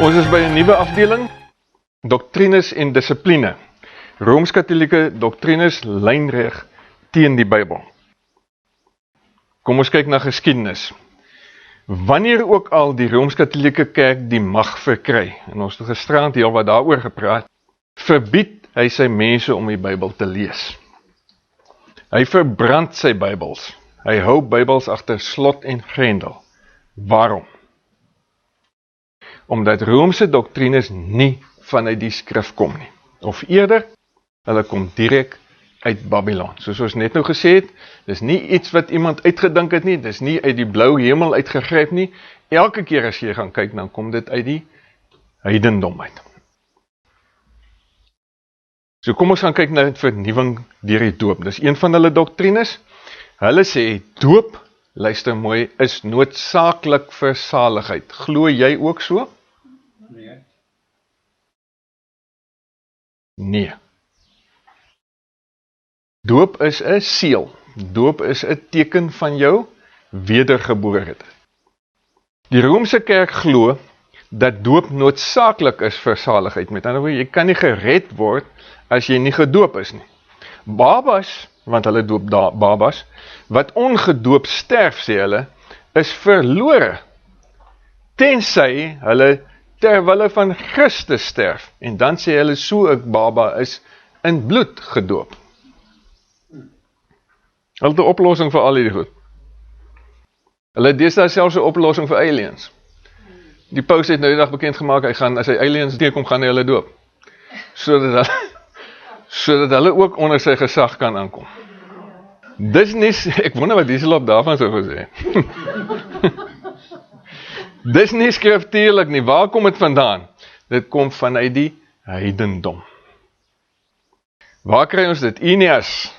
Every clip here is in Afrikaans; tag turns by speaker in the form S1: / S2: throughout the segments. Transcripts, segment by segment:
S1: Ons is by 'n nuwe afdeling, Doktrines en Dissipline. Rooms-Katholieke doktrines lynreg teen die Bybel. Kom ons kyk na geskiedenis. Wanneer ook al die Rooms-Katholieke kerk die mag verkry, en ons het gisterand heel wat daaroor gepraat, verbied hy sy mense om die Bybel te lees. Hy verbrand sy Bybels. Hy hou Bybels agter slot en grendel. Waarom? Omdat Roomse doktrines nie vanuit die skrif kom nie. Of eerder, hulle kom direk uit Babylon. Soos ons net nou gesê het, dis nie iets wat iemand uitgedink het nie, dis nie uit die blou hemel uitgegryp nie. Elke keer as jy gaan kyk, dan kom dit uit die heidendom uit. So kom ons gaan kyk na die vernuwing deur die doop. Dis een van hulle doktrines. Hulle sê, doop, luister mooi, is noodsaaklik vir saligheid. Glo jy ook so?
S2: Nee.
S1: Nee. Doop is 'n seël. Doop is 'n teken van jou wedergeboorte. Die Romeinse kerk glo dat doop noodsaaklik is vir saligheid. Met ander woorde, jy kan nie gered word as jy nie gedoop is nie. Babas, want hulle doop babas, wat ongedoop sterf, sê hulle, is verlore, tensy hulle terwille van Christus sterf, en dan sê hulle, so 'n baba is in bloed gedoop. Hulle het 'n oplossing vir al hierdie goed. Hulle het deesdae selfs 'n oplossing vir aliens. Die paus het nou die dag bekend gemaak, hy gaan, as hy aliens teekom, gaan hy hulle doop. Sodat hulle ook onder sy gesag kan aankom. Dis nie, ek wonder wat Dieselop daarvan sou gesê. Dis nie skriftuurlik nie, waar kom dit vandaan? Dit kom vanuit die heidendom. Waar kry ons dit? Ineas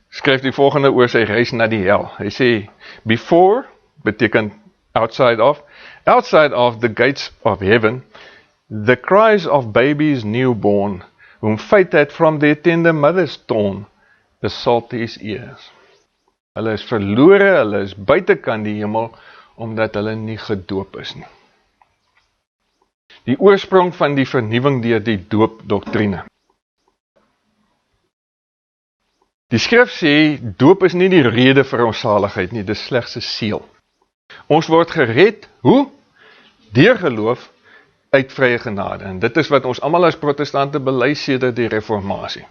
S1: skryf die volgende oor sy reis na die hel. Hy sê, before beteken outside of the gates of heaven, the cries of babies newborn, whom fate had from their tender mothers torn, assault his ears. Hulle is verlore, hulle is buitekant die hemel, omdat hulle nie gedoop is nie. Die oorsprong van die vernuwing deur die doopdoktrine. Die skrif sê, doop is nie die rede vir ons saligheid nie, dis slegs 'n seël. Ons word gered, hoe? Deur geloof uit vrye genade. En dit is wat ons almal as protestante bely sedert die reformatie.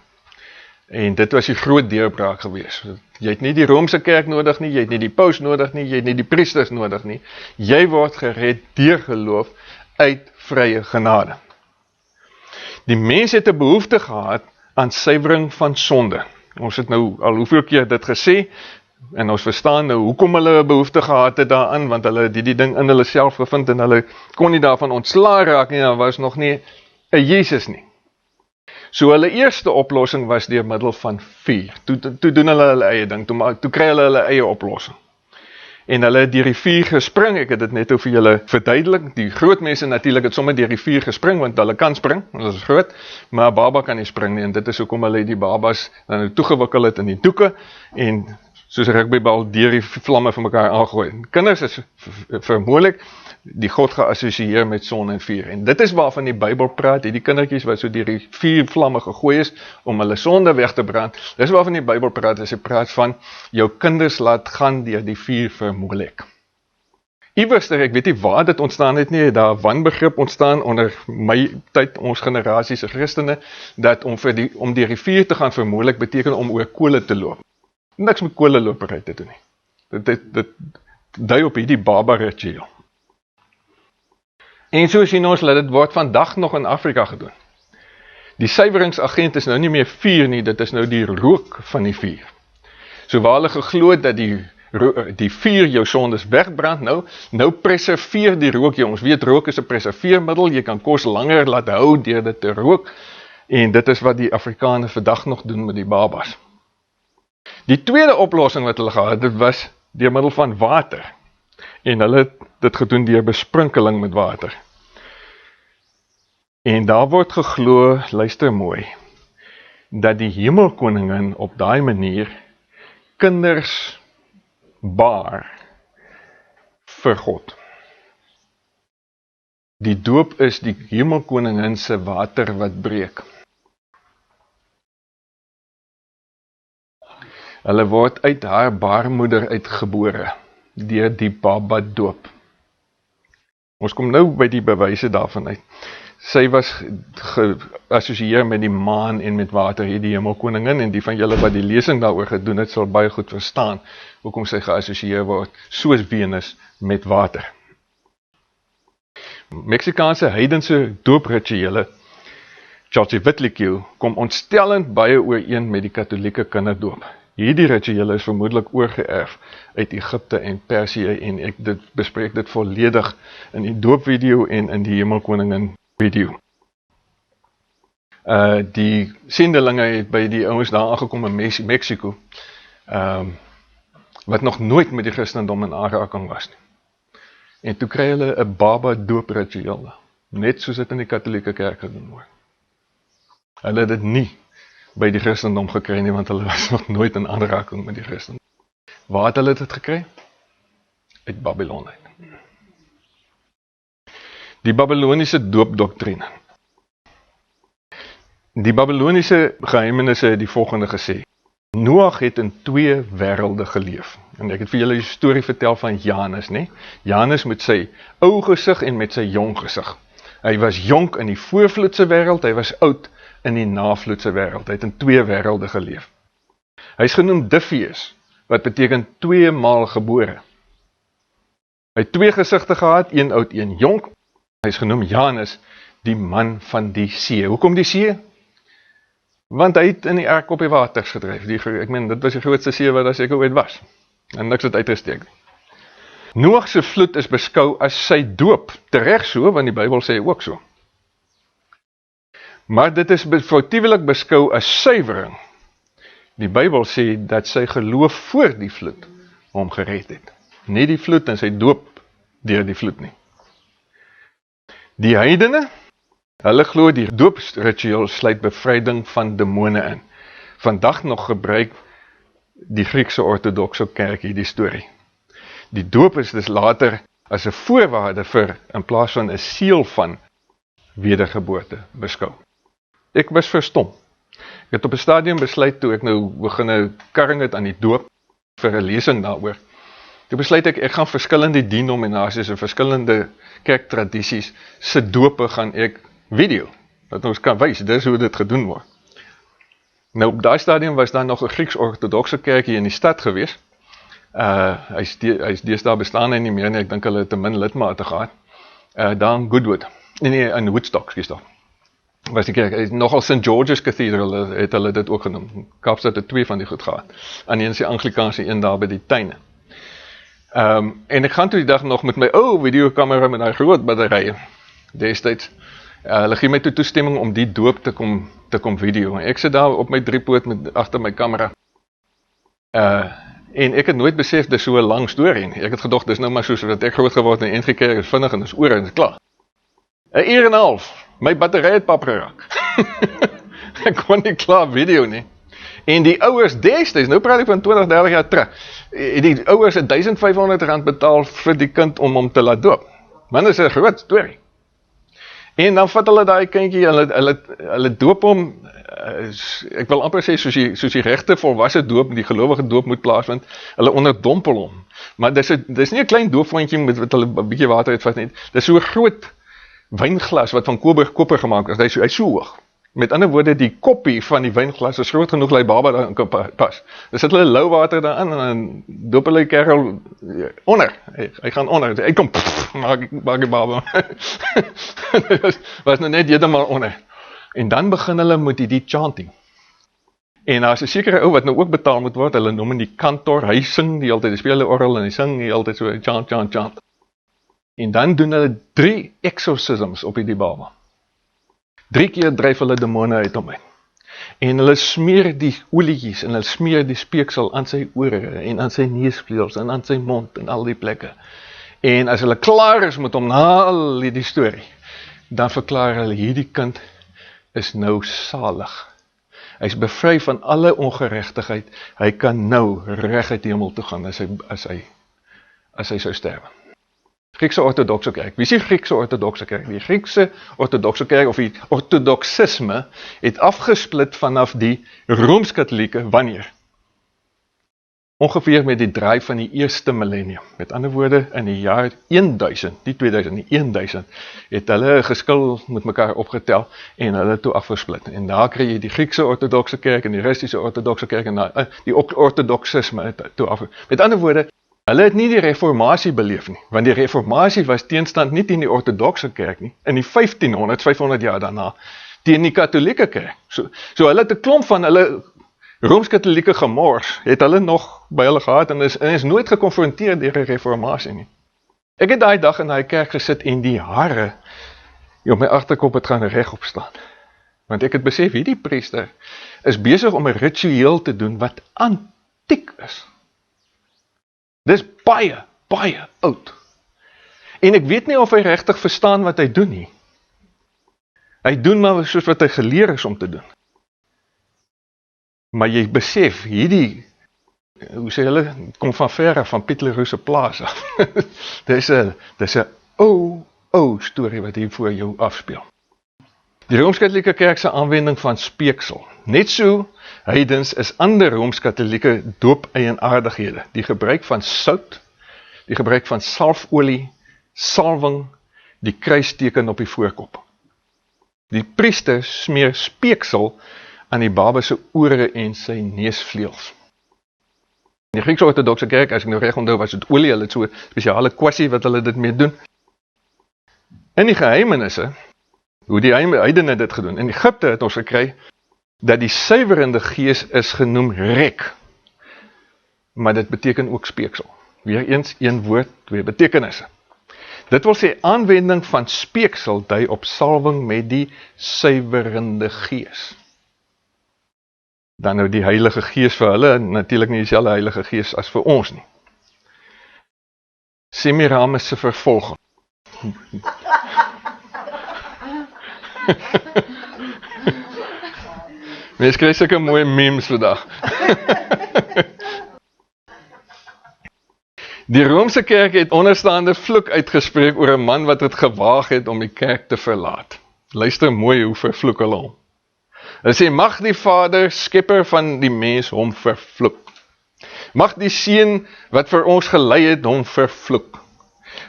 S1: En dit was die groot deurbraak gewees. Jy het nie die Romeinse kerk nodig nie, jy het nie die paus nodig nie, jy het nie die priesters nodig nie. Jy word gered deur geloof uit vrye genade. Die mens het 'n behoefte gehad aan suiwering van sonde. Ons het nou al hoeveel keer dit gesê, en ons verstaan nou hoekom hulle 'n behoefte gehad het daaraan, want hulle het die ding in hulle self gevind, en hulle kon nie daarvan ontslae raak nie, daar was nog nie 'n Jesus nie. So hulle eerste oplossing was deur middel van vuur. Toe doen hulle eie ding, toe kry hulle eie oplossing. En hulle het deur die vuur gespring, ek het dit net vir julle verduidelik, die groot mense natuurlik het sommer deur die vuur gespring, want hulle kan spring, hulle is groot, maar 'n baba kan nie spring nie, en dit is hoekom hulle die babas dan toegewikkel het in die doeke, en soos 'n rugbybal deur die vlamme vir mekaar aangooi. Kinders is vermoedelijk die God geassosieer met son en vuur. En dit is waarvan die Bybel praat, die kindertjies wat so deur die vuur vlamme gegooi is, om hulle sonde weg te brand. Dis waarvan die Bybel praat, as hy praat van, jou kinders laat gaan deur die vuur vermoedelijk. Iewers, ek weet nie waar dit ontstaan het nie, daar wanbegrip ontstaan onder my tyd, ons generasie se Christene, dat om deur die vuur te gaan vermoedelijk, beteken om oor kole te loop. Niks met koleloperheid te doen nie. Dit dui op hierdie baba ritueel. En so sien ons, dat dit word vandag nog in Afrika gedoen. Die suiweringsagent is nou nie meer vuur nie, dit is nou die rook van die vuur. So waar hulle geglo dat die vuur jou sondes wegbrand, nou preserveer die rook jou. Ons weet rook is 'n preserveermiddel, jy kan kos langer laat hou deur dit te rook, en dit is wat die Afrikaners vandag nog doen met die babas. Die tweede oplossing wat hulle gehad het, was deur middel van water. En hulle het dit gedoen deur besprinkeling met water. En daar word geglo, luister mooi, dat die hemelkoningin op daai manier kinders baar vir God. Die doop is die Hemelkoningin se water wat breek. Hulle word uit haar baarmoeder uitgebore, deur die baba doop. Ons kom nou by die bewyse daarvan uit. Sy was geassosieer met die maan en met water, hier die Hemelkoningin, en die van julle wat die lesing daaroor gedoen het, sal baie goed verstaan, hoekom sy geassosieer word, soos Venus met water. Meksikaanse heidense dooprituele, Xochitl, kom ontstellend baie ooreen met die katholieke kinderdoop. Hierdie rituele is vermoedelik oorgeerf uit Egipte en Persië, en ek bespreek dit volledig in die doopvideo en in die Hemelkoningin video. Die sendelinge het by die ouens daar aangekom in Mexico, wat nog nooit met die Christendom in aanraking was nie. En toe kry hulle 'n baba doopritueel, net soos dit in die katholieke kerk gedoen word. Hulle het dit nie by die Christendom gekry nie, want hulle was nog nooit in aanraking met die Christendom. Waar het hulle dit gekry? Uit Babylon uit. Die Babyloniese doopdoktrine. Die Babyloniese geheimenisse het die volgende gesê. Noag het in 2 wêrelde geleef. En ek het vir julle die storie vertel van Janus, né? Janus met sy ou gesig en met sy jong gesig. Hy was jonk in die voorvloedse wêreld, hy was oud in die navloedse wêreld. Hy het in 2 wêrelde geleef. Hy is genoem Diphtheus, wat beteken 2 maal gebore. Hy het 2 gesigte gehad, een oud, een jonk. Hy is genoem Janus, die man van die see. Hoekom die see? Want hy het in die ark op die waters gedryf. Ek meen, dit was die grootste see wat daar seker ooit was. En niks het uitgesteek. Noag se vloed is beskou as sy doop. Tereg so, want die Bybel sê ook so. Maar dit is foutiewelik beskou as suiwering. Die Bybel sê dat sy geloof voor die vloed hom gered het. Nie die vloed en sy doop deur die vloed nie. Die heidene, hulle glo die doopsritueel sluit bevryding van demone in. Vandag nog gebruik die Griekse ortodokse kerk hierdie storie. Die doop is dus later as 'n voorwaarde vir, in plaas van 'n seël van, wedergeboorte beskou. Ek was verstom. Ek het op 'n stadium besluit, toe ek nou begin karring het aan die doop, vir 'n lesing daaroor. Toe besluit ek gaan verskillende denominasies en verskillende kerktradisies se dope gaan ek video, dat ons kan wys, dis hoe dit gedoen word. Nou op daai stadium was daar nog 'n Grieks-ortodokse kerk hier in die stad gewees. Hy is deesdae bestaan hy nie meer nie, ek dink hulle het te min lidmate gehad. Daar in Goodwood, nee, in Woodstock, was die kerk, nogal St. George's Cathedral het hulle dit ook genoem. Kaapstad het 2 van die goed gehad. En een is die Anglikaanse een daar by die tuine. En ek gaan toe die dag nog met my videokamera met daai groot batterye, destyds. Hulle gee my toe toestemming om die doop te kom video. Ek sit daar op my driepoot agter my kamera. En ek het nooit besef dis so 'n lang storie nie. Ek het gedog dis nou maar soos dat ek groot geword en NG Kerk is vinnig en dis oor en dis klaar. 'n uur en 'n half. My battery het pap geraak. Ek kon nie klaar video nie. En die ouers destyds, nou praat ek van 20, 30 jaar terug, die ouers het R1500 betaal vir die kind om hom te laat doop. Man, dis 'n groot storie. En dan vat hulle daai kindjie, hulle doop hom, ek wil amper sê, soos die regte volwasse doop, die gelowige doop moet plaasvind, hulle onderdompel hom. Maar dis nie 'n klein doopvondjie met wat hulle 'n bietjie water uitvat nie. Dis so 'n groot wynglas wat van koper gemaak is, hy is so hoog. Met ander woorde, die koppie van die wynglas is groot genoeg dat die baba daarin kan pas. Dan sit hulle lou water daarin en dan doop hulle die kerel onder. Hy gaan onder. Hy kom, maak die baba. Was nou net heeltemal onder. En dan begin hulle met die chanting. En daar is 'n sekere ou wat nou ook betaal moet word, hulle noem hom die kantor, hy sing die altyd, hy speel die orgel en hy sing die altyd so, chant. En dan doen hulle 3 exorcisms op die baba. 3 keer dryf hulle demone uit hom uit. En hulle smeer die olietjies en hulle smeer die speeksel aan sy ore en aan sy neusvleuels en aan sy mond en al die plekke. En as hulle klaar is met hom na al die storie, dan verklaar hulle hierdie kind is nou salig. Hy is bevry van alle ongeregtigheid. Hy kan nou reg uit die hemel toe gaan as hy sou sterwe. Griekse ortodokse kerk. Wie is die Griekse ortodokse kerk? Die Griekse ortodokse kerk, of die ortodoksisme, het afgesplit vanaf die Rooms-Katholieke, wanneer? Ongeveer met die draai van die eerste millennium. Met ander woorde, in die jaar 1000, nie 2000, nie 1000, het hulle geskil met mekaar opgetel, en hulle toe afgesplit. En daar kry jy die Griekse ortodokse kerk, en die Russische ortodokse kerk, en die ortodoksisme toe afgesplit. Met ander woorde, hulle het nie die reformatie beleef nie, want die reformatie was teenstand nie teen die ortodokse kerk nie, in die 500 jaar daarna, teen die katholieke kerk. So hulle het 'n klomp van hulle Rooms-Katholieke gemors, het hulle nog by hulle gehad, en is nooit gekonfronteer deur die reformatie nie. Ek het daai dag in daai kerk gesit, en die hare op my agterkop het gaan regop staan. Want ek het besef, hierdie priester is besig om 'n ritueel te doen wat antiek is. Dis baie, baie oud. En ek weet nie of hy regtig verstaan wat hy doen nie. Hy doen maar soos wat hy geleer is om te doen. Maar jy besef, hierdie, hoe sê hulle, kom van verre, van Piet Leroux se plaas af. Dis 'n ou storie wat hier voor jou afspeel. Die Rooms-Katholieke kerk se aanwending van speeksel. Net so, heidens is ander Rooms-Katholieke doop-eienaardighede. Die gebruik van sout, die gebruik van salfolie, salwing, die kruisteken op die voorkop. Die priester smeer speeksel aan die baba se ore en sy neusvleuels. In die Griekse ortodokse kerk, as ek nou reg onthou, was dit olie, hulle het so 'n spesiale kwassie wat hulle dit mee doen. In die geheimenisse, hoe die heidene dit gedoen, in Egipte het ons gekry, dat die suiwerende gees is genoem rek, maar dit beteken ook speeksel. Weereens, een woord, twee betekenisse. Dit wil sê, aanwending van speeksel dui op salwing met die suiwerende gees. Dan nou die Heilige Gees vir hulle, natuurlik nie dieselfde Heilige Gees as vir ons nie. Semiramis se vervolging. Mens kry sulke mooi memes vandag. Die Romeinse kerk het onderstaande vloek uitgespreek oor 'n man wat het gewaag het om die kerk te verlaat. Luister mooi hoe vervloek hulle hom. Hulle sê, mag die Vader, skepper van die mens, hom vervloek. Mag die Seun wat vir ons gelei het, hom vervloek.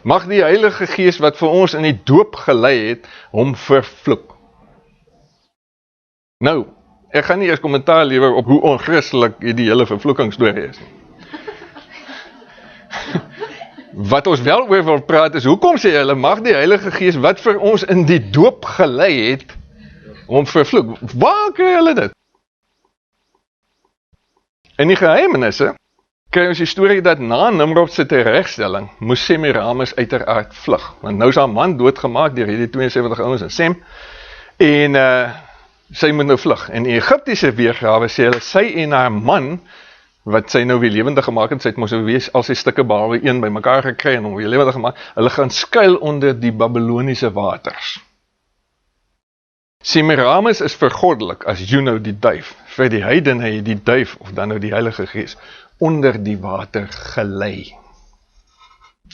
S1: Mag die Heilige Gees wat vir ons in die doop gelei het, hom vervloek. Nou, ek gaan nie eers kommentaar lewer op hoe onchristelik die hele vervloekingsstorie is nie. Wat ons wel oor wil praat is, hoekom sê hulle, mag die Heilige Gees wat vir ons in die doop gelei het, hom vervloek. Waar kry hulle dit? In die geheimenisse kry ons die storie dat na Nimrod se teregstelling moes Semiramis uiteraard vlug. Want nou is haar man doodgemaak deur hierdie 72 ouens in Sem. En sy moet nou vlug. En die Egiptiese weergawe sê hulle, sy en haar man, wat sy nou weer lewendig gemaak het, sy het mos nou weer al sy stukke behalwe een by mekaar gekry en hom weer lewendig gemaak, hulle gaan skuil onder die Babyloniese waters. Semiramis is vergoddelik as Juno die duif. Vir die heidene het die duif, of dan nou die Heilige Gees, onder die water gelei.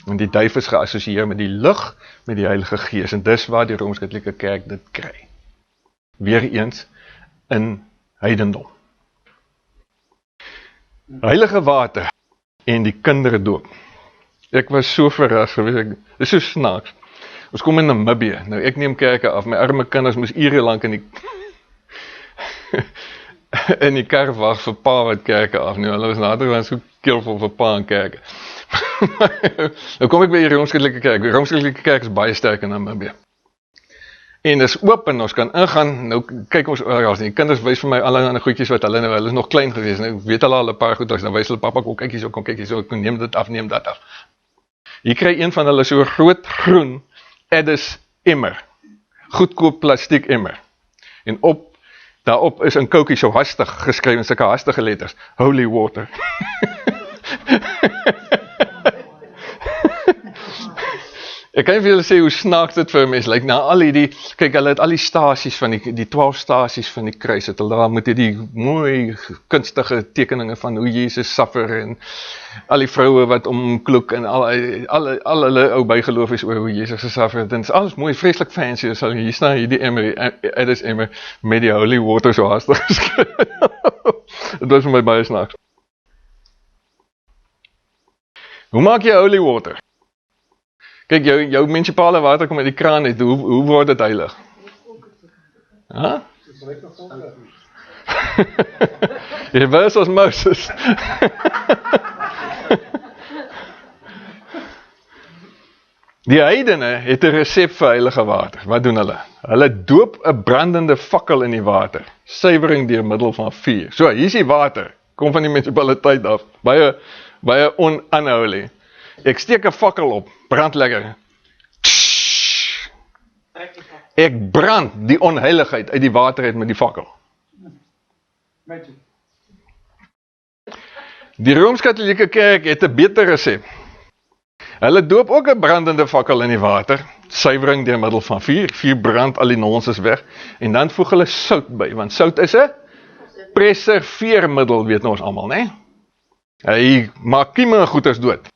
S1: En die duif is geassosieer met die lig, met die Heilige Gees, en dis waar die Rooms-Katholieke kerk dit kry. Weereens in heidendom. Heilige water en die kinderdoop. Ek was so verras geweest, dit is so snaaks. Ons kom in Namibië, nou ek neem kerke af, my arme kinders moes ure lank in die kar wag vir pa wat kerke af, nou hulle was nader so keelvol vir pa en kerke. Nou kom ek by die Rooms-Katholieke kerk, die Rooms-Katholieke kerk is baie sterk in Namibië. En dis oop en ons kan ingaan, nou kyk ons oor, die kinders wys vir my allerlei goedjies wat hulle is nog klein gewees, nou weet hulle al 'n paar goed, dan wys hulle, papa, kom kyk hierso, ek neem dit af, neem dat af. Hier kry een van hulle so 'n groot groen Addis emmer, goedkoop plastiek emmer, en daarop is in koutjie so hastig geskryf in sulke hastige letters, holy water. Ek kan nie vir julle sê hoe snaaks dit vir 'n mens lyk. Nou al hierdie, kyk hulle het al die stasies van die 12 stasies van die kruis het hulle daar met hierdie mooi kunstige tekeninge van hoe Jesus suffer en al die vroue wat omkloek en al hulle ou bygeloof is oor hoe Jesus gesuffer het. En dit is alles mooi, vreeslik fancy. So hier staan hierdie emmer, Edis emmer met die holy water so haastig geskryf. Dit was vir my baie snaaks. Hoe maak jy holy water? Kyk, jou munisipale water kom uit die kraan uit, hoe word dit heilig? Huh? Jy was as Moses. Die heidene het 'n resep vir heilige water. Wat doen hulle? Hulle doop 'n brandende fakkel in die water, suiwering deur middel van vuur. So, hier is die water, kom van die munisipaliteit af, baie unholy. Ek steek 'n fakkel op, brand lekker. Ek brand die onheiligheid uit die water uit met die fakkel. Die Rooms-Katholieke Kerk het 'n beter resep. Hulle doop ook 'n brandende fakkel in die water, suiwering deur middel van vuur. Vuur brand al die nonsens weg. En dan voeg hulle sout by, want sout is 'n preserveermiddel, weet ons almal, né? Hy maak kieme en goeters dood.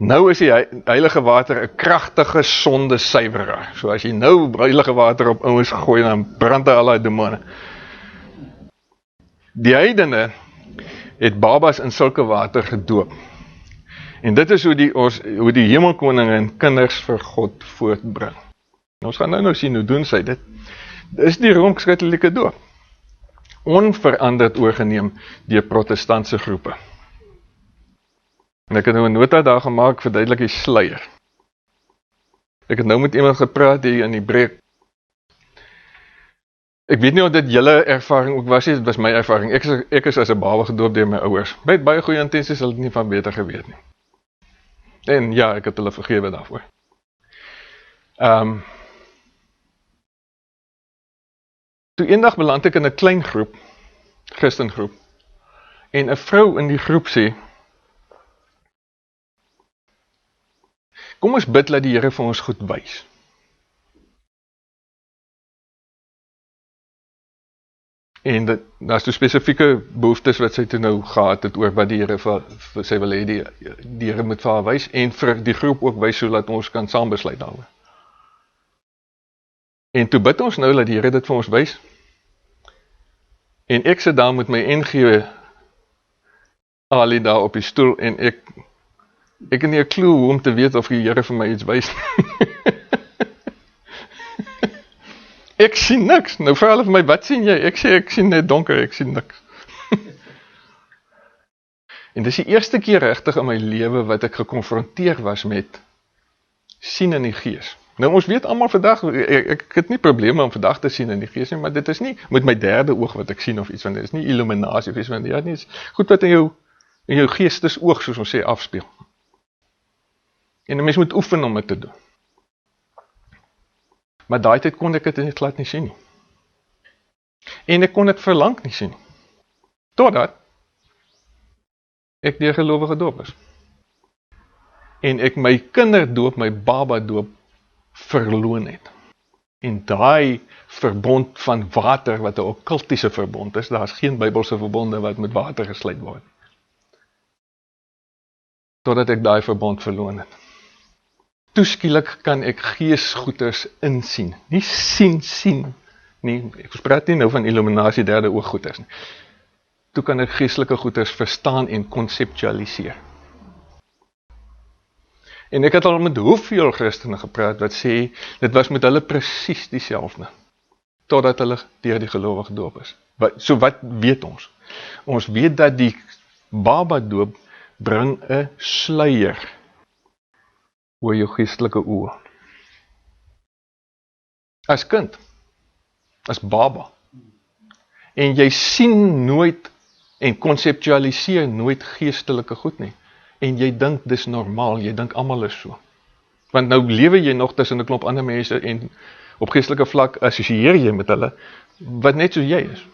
S1: Nou is die heilige water 'n kragtige sonde suiweraar. So as jy nou heilige water op ouens gooi, dan brand hy al die demone. Die heidene het babas in sulke water gedoop. En dit is hoe die hemelkoninge en kinders vir God voortbring. Ons gaan nou sien hoe doen sy dit. Dit is die Rooms-Katholieke doop. Onveranderd oorgeneem deur protestantse groepe. En ek het nou 'n nota daar gemaak, verduidelik die sluier. Ek het nou met iemand gepraat hier in die breek. Ek weet nie of dit julle ervaring ook was nie, dit was my ervaring. Ek is as 'n baba gedoop deur my ouers. Met baie goeie intensies, hulle het nie van beter geweet nie. En ja, ek het hulle vergewe daarvoor. Toe eendag beland ek in 'n klein groep, Christengroep, en 'n vrou in die groep sê, kom ons bid dat die Here vir ons goed wys. En daar is toe spesifieke behoeftes wat sy toe nou gehad het oor wat die Here vir sy wil hê die Here moet vir haar wys en vir die groep ook wys sodat ons kan saam besluit daaroor. En toe bid ons nou dat die Here dit vir ons wys. En ek sit daar met my NG Ali daar op die stoel en ek het nie 'n klou hoe om te weet of die Here vir my iets wys. Ek sien niks. Nou vra hulle vir my, wat sien jy? Ek sê, ek sien net donker, ek sien niks. En dis die eerste keer regtig in my lewe wat ek gekonfronteer was met sien in die gees. Nou ons weet almal vandag, ek het nie probleme om vandag te sien in die gees nie, maar dit is nie met my derde oog wat ek sien of iets, want dit is nie illuminasie of iets, want dit is goed wat in jou geestesoog, soos ons sê, afspeel. En 'n mens moet oefen om dit te doen. Maar daai tyd kon ek dit glad nie sien nie. En ek kon dit verlang nie sien nie. Totdat ek deur gelowige gedoop is. En ek my kinderdoop, my baba doop, verloon het. En daai verbond van water, wat 'n okkultiese verbond is, daar is geen Bybelse verbonde wat met water gesluit word. Totdat ek daai verbond verloon het. Toeskielik kan ek geesgoeders insien. Nie sien nie, ek praat nie nou van illuminasie derde ooggoeders nie. Toe kan ek geestelike goeders verstaan en konseptualiseer. En ek het al met hoeveel Christene gepraat wat sê, dit was met hulle presies dieselfde, totdat hulle deur die gelowige gedoop is. So wat weet ons? Ons weet dat die baba doop bring 'n sluier oor jou geestelike oë. As kind, as baba. En jy sien nooit en konseptualiseer nooit geestelike goed nie. En jy dink dis normaal, jy dink almal is so. Want nou lewe jy nog tussen 'n klomp ander mense en op geestelike vlak assosieer jy met hulle wat net soos jy is.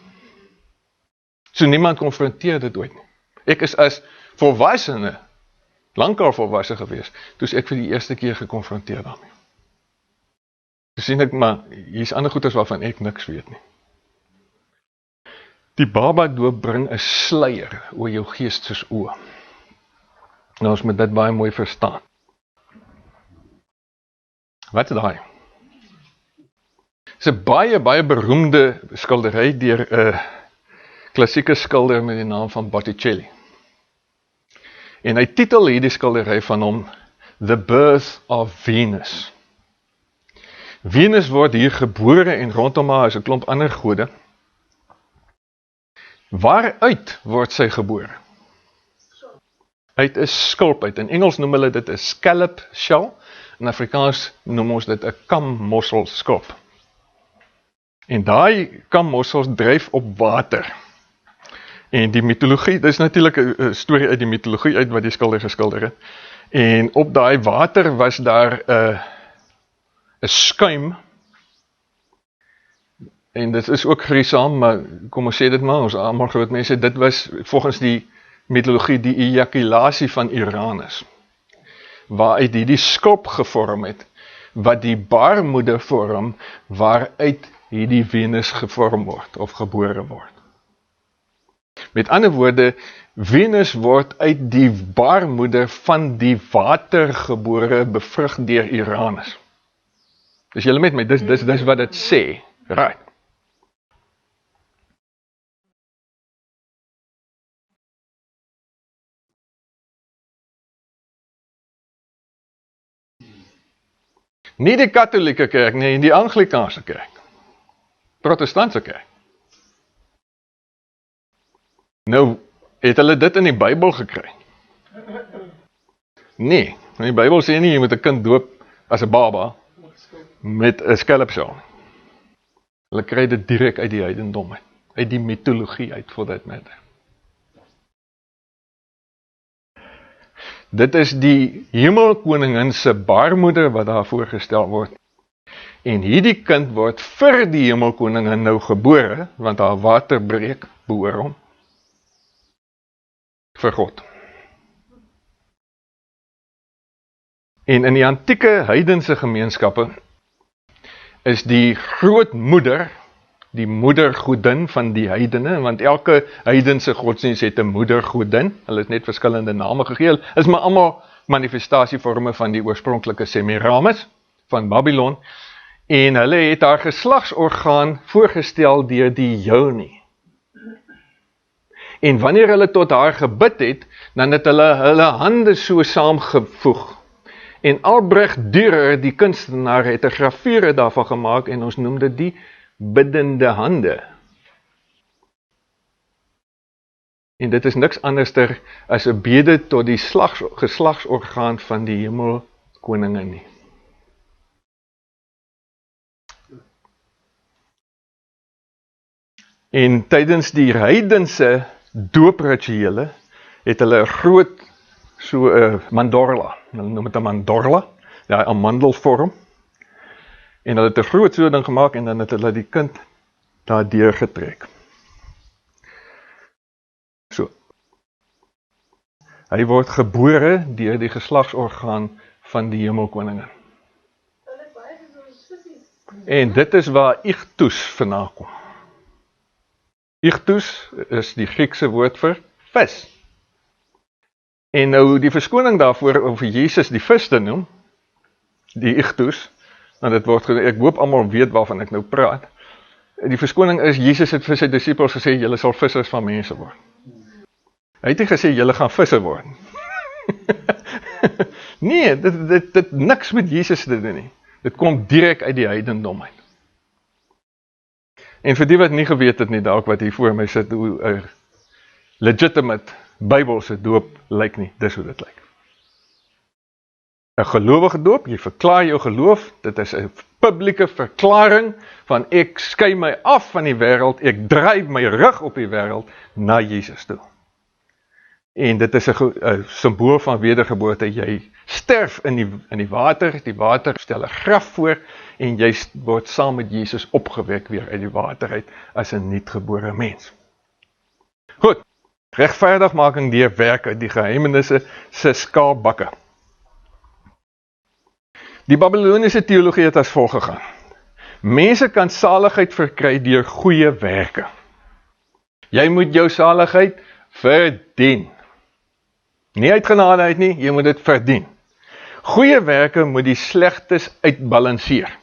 S1: So niemand konfronteer dit ooit nie. Ek is as volwassene lankal volwasse gewees, toe ek vir die eerste keer gekonfronteer daarmee. Toe sien ek, maar hier's ander goeders waarvan ek niks weet nie. Die baba doop bring 'n sluier oor jou geestes oë. Nou ons moet dit baie mooi verstaan. Wat is daai? Dit is 'n baie beroemde skildery deur 'n klassieke skilder met die naam van Botticelli. En hy titel hierdie skildery van hom The Birth of Venus. Venus word hier gebore en rondom haar is 'n klomp ander gode. Waaruit word sy gebore? Uit 'n skulp uit. In Engels noem hulle dit 'n scallop shell. In Afrikaans noem ons dit 'n kammossel skulp. En daai kammossels dryf op water. En die mitologie, dit is natuurlik 'n storie uit die mitologie uit wat die skilder geskilder het. En op daai water was daar 'n skuim. En dit is ook gruisam, maar kom ons sê dit maar, ons almal groot mense, dit was volgens die mitologie die ejakulasie van Uranus, waaruit die skulp gevorm het, wat die baarmoeder vorm, waaruit hierdie Venus gevorm word, of gebore word. Met ander woorde, Venus word uit die baarmoeder van die water gebore, bevrug deur Uranus. Is julle met my? Dis wat dit sê. Right. Nie die katholieke kerk nie, die Anglikaanse kerk. Protestantse kerk. Nou, het hulle dit in die Bybel gekry? Nee, in die Bybel sê nie, jy moet 'n kind doop as 'n baba, met 'n scallop shell. Hulle kry dit direk uit die heidendom uit die mitologie uit, for that matter. Dit is die hemelkoningin se baarmoeder wat daar voorgestel word. En hierdie kind word vir die hemelkoningin nou gebore, want haar waterbreek behoor hom vir God. En in die antieke heidense gemeenskappe is die grootmoeder, die moedergodin van die heidene, want elke heidense godsdienst het 'n moedergodin, hulle het net verskillende name gegee, is maar almal manifestasievorme van die oorspronklike Semiramis van Babylon, en hulle het haar geslagsorgaan voorgestel deur die Yoni. En wanneer hulle tot haar gebid het, dan het hulle hande so saamgevoeg. En Albrecht Dürer, die kunstenaar, het 'n gravure daarvan gemaak en ons noem dit die biddende hande. En dit is niks anderster as 'n bede tot die geslagsorgaan van die hemelkoningin nie. En tydens die heidense dooprituele het hulle 'n groot so 'n mandorla, hulle noem dit 'n mandorla, ja, 'n amandelvorm. En hulle het 'n groot so ding gemaak en dan het hulle die kind daardeur getrek. So. Hy word gebore deur die geslagsorgaan van die hemelkoningin. En dit is waar Ichthus vandaan kom. Ichthus is die Griekse woord vir vis. En nou die verskoning daarvoor om vir Jesus die vis te noem, die Ichthus, en dit word, ek hoop almal weet waarvan ek nou praat. Die verskoning is, Jesus het vir sy disippels gesê, julle sal vissers van mense word. Hy het nie gesê, julle gaan visse word. Nee, dit niks met Jesus te doen nie. Dit kom direk uit die heidendom uit. En vir die wat nie geweet het nie, dalk wat hier voor my sit, hoe 'n legitimate Bybelse doop lyk nie, dis hoe dit lyk. 'n gelowige doop, jy verklaar jou geloof, dit is 'n publieke verklaring van ek skei my af van die wêreld, ek draai my rug op die wêreld na Jesus toe. En dit is 'n simbool van wedergeboorte, jy sterf in die water stel 'n graf voor, en jy word saam met Jesus opgewek weer uit die water uit, as 'n nuutgebore mens. Goed, Regverdigmaking deur werke, die geheimenisse se skaapbakke. Die Babyloniese teologie het as volg gegaan. Mense kan saligheid verkry deur goeie werke. Jy moet jou saligheid verdien. Nie uit genade uit nie, jy moet dit verdien. Goeie werke moet die slegtes uitbalanseer.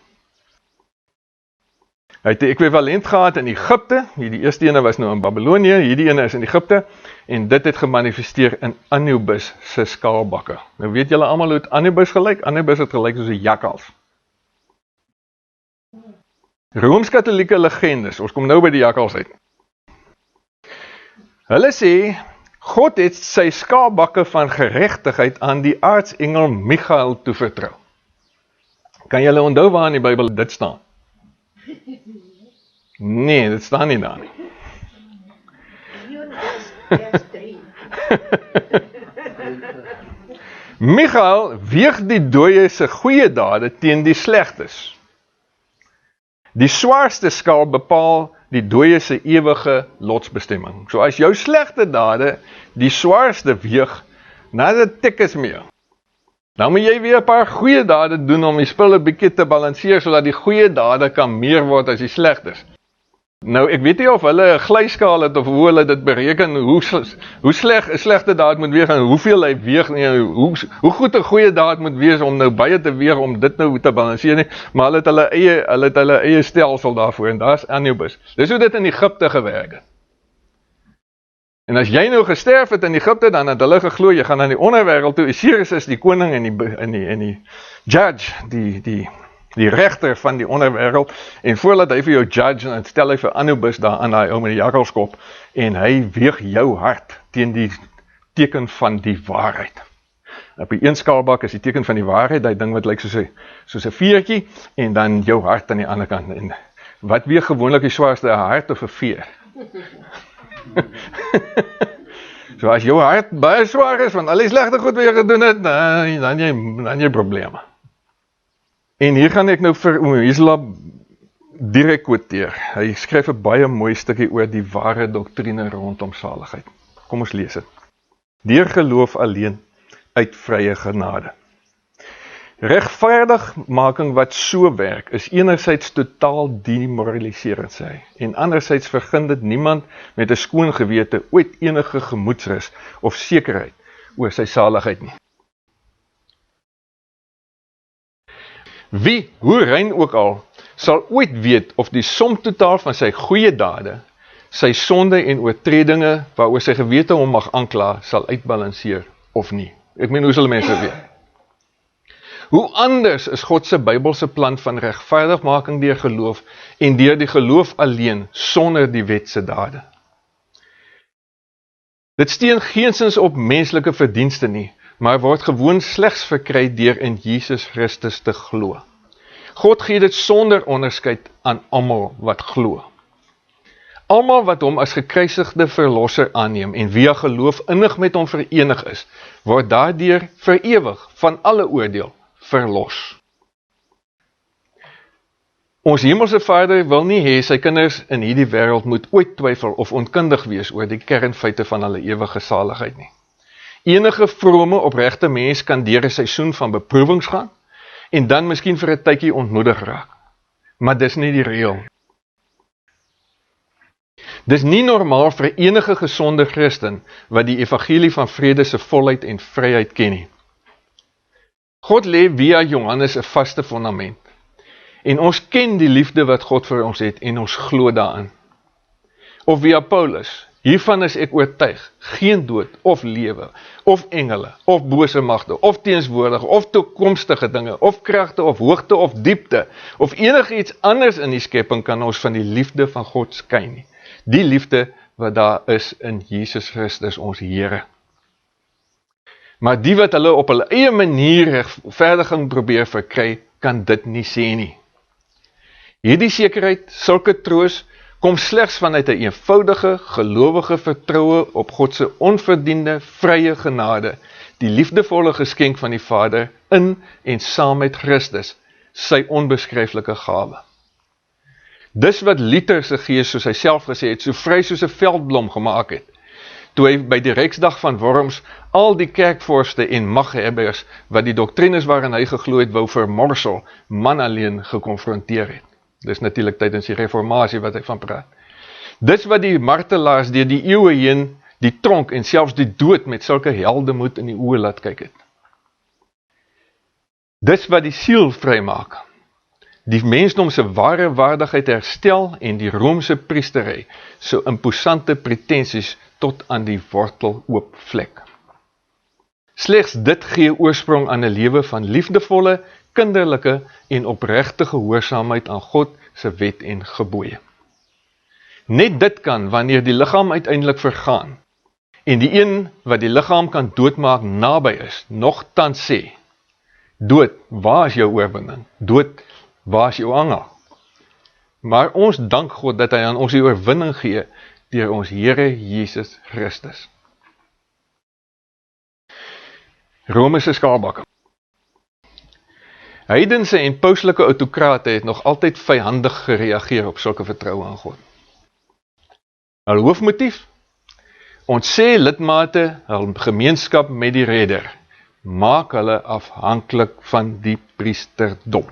S1: Hy het 'n ekwivalent gehad in Egipte, die eerste ene was nou in Babylonië, hierdie ene is in Egipte, en dit het gemanifesteer in Anubis se skaalbakke. Nou weet julle almal hoe het Anubis gelyk? Anubis het gelyk soos 'n jakkals. Rooms-Katolieke legendes, ons kom nou by die jakkals uit. Hulle sê, God het sy skaalbakke van geregtigheid aan die aartsengel Michael toevertrou. Kan julle onthou waar in die Bybel dit staan? Nee, dit staan nie daar nie. Michael weeg die dooie se goeie dade teen die slegtes. Die swaarste skaal bepaal die dooie se ewige lotsbestemming. So as jou slegte dade die swaarste weeg, nou dit tik is mee. Dan moet jy weer 'n paar goeie dade doen om die spul 'n bietjie te balanseer, sodat die goeie dade kan meer word as die slegtes. Nou, ek weet nie of hulle 'n glyskaal het, of hoe hulle dit bereken, hoe sleg 'n slegte daad moet weeg, en hoeveel hy weeg, hoe goed 'n goeie daad moet wees, om nou baie te weeg, om dit nou te balanseer nie, maar hulle het hulle eie stelsel daarvoor, en daar is Anubis. Dis hoe dit in Egipte gewerk het. En as jy nou gesterf het in Egipte, dan het hulle geglo, jy gaan na die onderwêreld toe, Osiris is die koning en die judge, die regter van die onderwêreld, en voordat hy vir jou judge, dan stel hy vir Anubis daar aan die ou met die jakkalskop, en hy weeg jou hart teen die teken van die waarheid. Op die een skaalbak is die teken van die waarheid, die ding wat lyk soos 'n veertjie, en dan jou hart aan die ander kant. En wat weeg gewoonlik die swaarste, 'n hart of 'n veer? So as jou hart baie swaar is, want al die slegte goed wat jy gedoen het, dan jy probleme. En hier gaan ek nou vir Isla direk quoteer. Hy skryf 'n baie mooi stukkie oor die ware doktrine rondom saligheid. Kom ons lees dit. Deur geloof alleen, uit vrye genade. Regverdigmaking wat so werk, is enerzijds totaal demoraliserend, sê hy, en anderzijds vergun dit niemand met 'n skoon gewete ooit enige gemoedsrus of sekerheid oor sy saligheid nie. Wie, hoe rein ook al, sal ooit weet of die som totaal van sy goeie dade, sy sonde en oortredinge waaroor sy gewete hom mag aankla, sal uitbalanseer of nie. Ek meen, hoe sal mense weet? Hoe anders is God se Bybelse plan van regverdigmaking deur geloof en deur die geloof alleen sonder die wet se dade? Dit steun geensins op menslike verdienste nie, maar word gewoon slegs verkry deur in Jesus Christus te glo. God gee dit sonder onderskeid aan almal wat glo. Almal wat hom as gekruisigde verlosser aanneem en via geloof innig met hom verenig is, word daardeur vir ewig van alle oordeel verlos. Ons hemelse Vader wil nie hê sy kinders in hierdie wêreld moet ooit twyfel of onkundig wees oor die kernfeite van hulle ewige saligheid nie. Enige vrome opregte mens kan deur 'n seisoen van beproewings gaan en dan miskien vir 'n tydjie ontmoedig raak. Maar dis nie die reël. Dis nie normaal vir enige gesonde Christen wat die evangelie van vrede se volheid en vryheid ken nie. God lê via Johannes 'n vaste fundament. En ons ken die liefde wat God vir ons het en ons glo daarin. Of via Paulus, hiervan is ek oortuig, geen dood of lewe, of engele, of bose magte, of teenswoordige, of toekomstige dinge, of kragte, of hoogte, of diepte, of enigiets anders in die skepping kan ons van die liefde van God skei nie. Die liefde wat daar is in Jesus Christus ons Here. Maar die wat hulle op hulle eie manier regverdiging probeer verkry, kan dit nie sê nie. Hierdie sekerheid, sulke troos, kom slegs vanuit 'n eenvoudige, gelowige vertroue op God se onverdiende, vrye genade, die liefdevolle geskenk van die Vader in en saam met Christus, sy onbeskryflike gawe. Dis wat Luther se gees, soos hy self gesê het, so vry soos 'n veldblom gemaak het. toe hy by die Reksdag van Worms al die kerkvorste en maghebbers wat die doktrines waarin hy geglo het wou vermorsel, man alleen gekonfronteer het. Dis natuurlik tydens die reformatie wat hy van praat. Dis wat die martelaars deur die eeue heen, die tronk en selfs die dood met sulke heldemoed in die oë laat kyk het. Dis wat die siel vrymaak. Die mensdom se ware waardigheid herstel en die Romeinse priestery so imposante pretensies tot aan die wortel oopvlek. Slegs dit gee oorsprong aan 'n lewe van liefdevolle, kinderlike en opregte gehoorsaamheid aan God se wet en gebooie. Net dit kan, wanneer die liggaam uiteindelik vergaan, en die een wat die liggaam kan doodmaak naby is, nogtans sê, dood, waar is jou oorwinning? Dood, waar is jou angel? Maar ons dank God dat hy aan ons die oorwinning gee deur ons Here Jesus Christus. Romeinse skaalbakke. Heidense en pauslike autokrate het nog altyd vyhandig gereageer op sulke vertroue aan God. Hul hoofmotief? Ontsê lidmate hul gemeenskap met die Redder, maak hulle afhanklik van die priesterdom.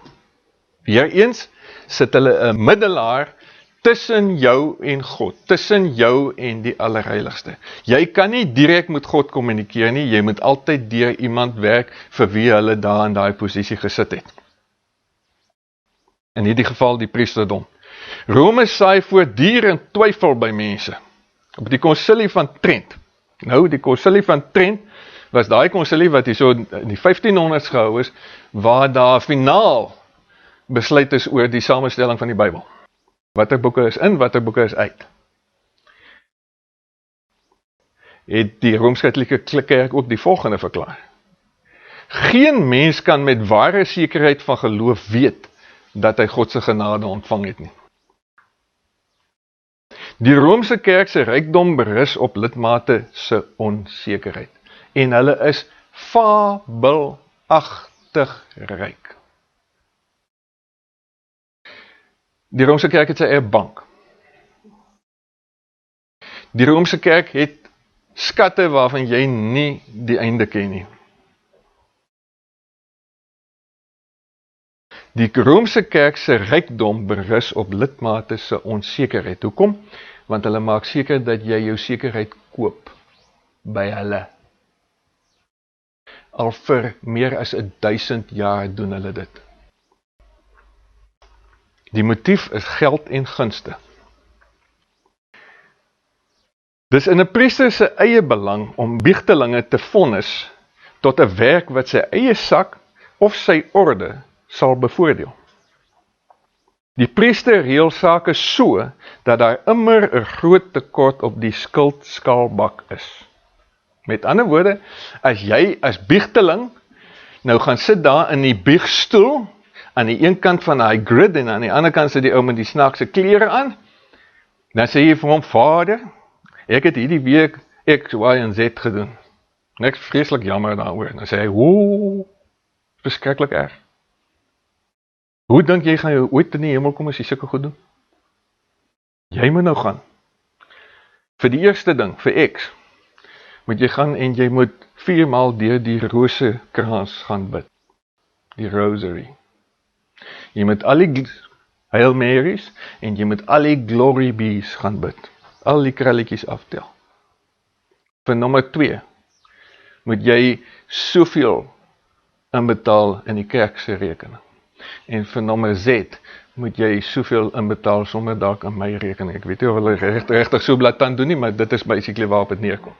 S1: Weereens sit hulle 'n middelaar tussen jou en God, tussen jou en die Allerheiligste. Jy kan nie direk met God kommunikeer nie, jy moet altyd deur iemand werk vir wie hulle daar in daai posisie gesit het. In hierdie geval die priesterdom. Rome saai voortdurend twyfel by mense. Op die konsilie van Trent. Nou, die konsilie van Trent was daai konsilie wat hier so in die 1500s gehou is, waar daar finaal besluit is oor die samestelling van die Bybel. Watter boeke is in, watter boeke is uit. Het die Rooms-Katolieke Kerk ook die volgende verklaar. Geen mens kan met ware sekerheid van geloof weet, dat hy God se genade ontvang het nie. Die Romeinse Kerk se rykdom berus op lidmate se onsekerheid. En hulle is fabelagtig ryk. Die Romeinse Kerk het sy eie bank. Die Romeinse Kerk het skatte waarvan jy nie die einde ken nie. Die Romeinse Kerk se rykdom berus op lidmate se onsekerheid. Hoekom? Want hulle maak seker dat jy jou sekerheid koop by hulle. Al vir meer as 1000 jaar doen hulle dit. Die motief is geld en gunste. Dis in 'n priester se eie belang om biegtelinge te vonnis tot 'n werk wat sy eie sak of sy orde sal bevoordeel. Die priester reël sake so, dat daar immer 'n groot tekort op die skuldskaalbak is. Met ander woorde, as jy as biegteling nou gaan sit daar in die biegstoel, aan die een kant van die grid en aan die ander kant sit die ou met die snaakse klere aan, dan sê jy vir hom, Vader, ek het hierdie week X, Y en Z gedoen. En ek is vreeslik jammer daaroor. Dan sê hy, verskriklik erg. Hoe dink jy gaan jy ooit in die hemel kom as jy sulke goed doen? Jy moet nou gaan. Vir die eerste ding, vir X, moet jy gaan en jy moet 4 maal deur die rosekrans gaan bid. Die rosary. Jy moet al die Hail Marys en jy moet al die Glory Bees gaan bid. Al die krulletjies aftel. Vir nommer 2 moet jy soveel inbetaal in die kerk se rekening. En vir nommer Z moet jy soveel inbetaal sommer dalk aan my rekening. Ek weet nie of hulle regtig so blaatant doen nie, maar dit is basically waarop dit neerkom.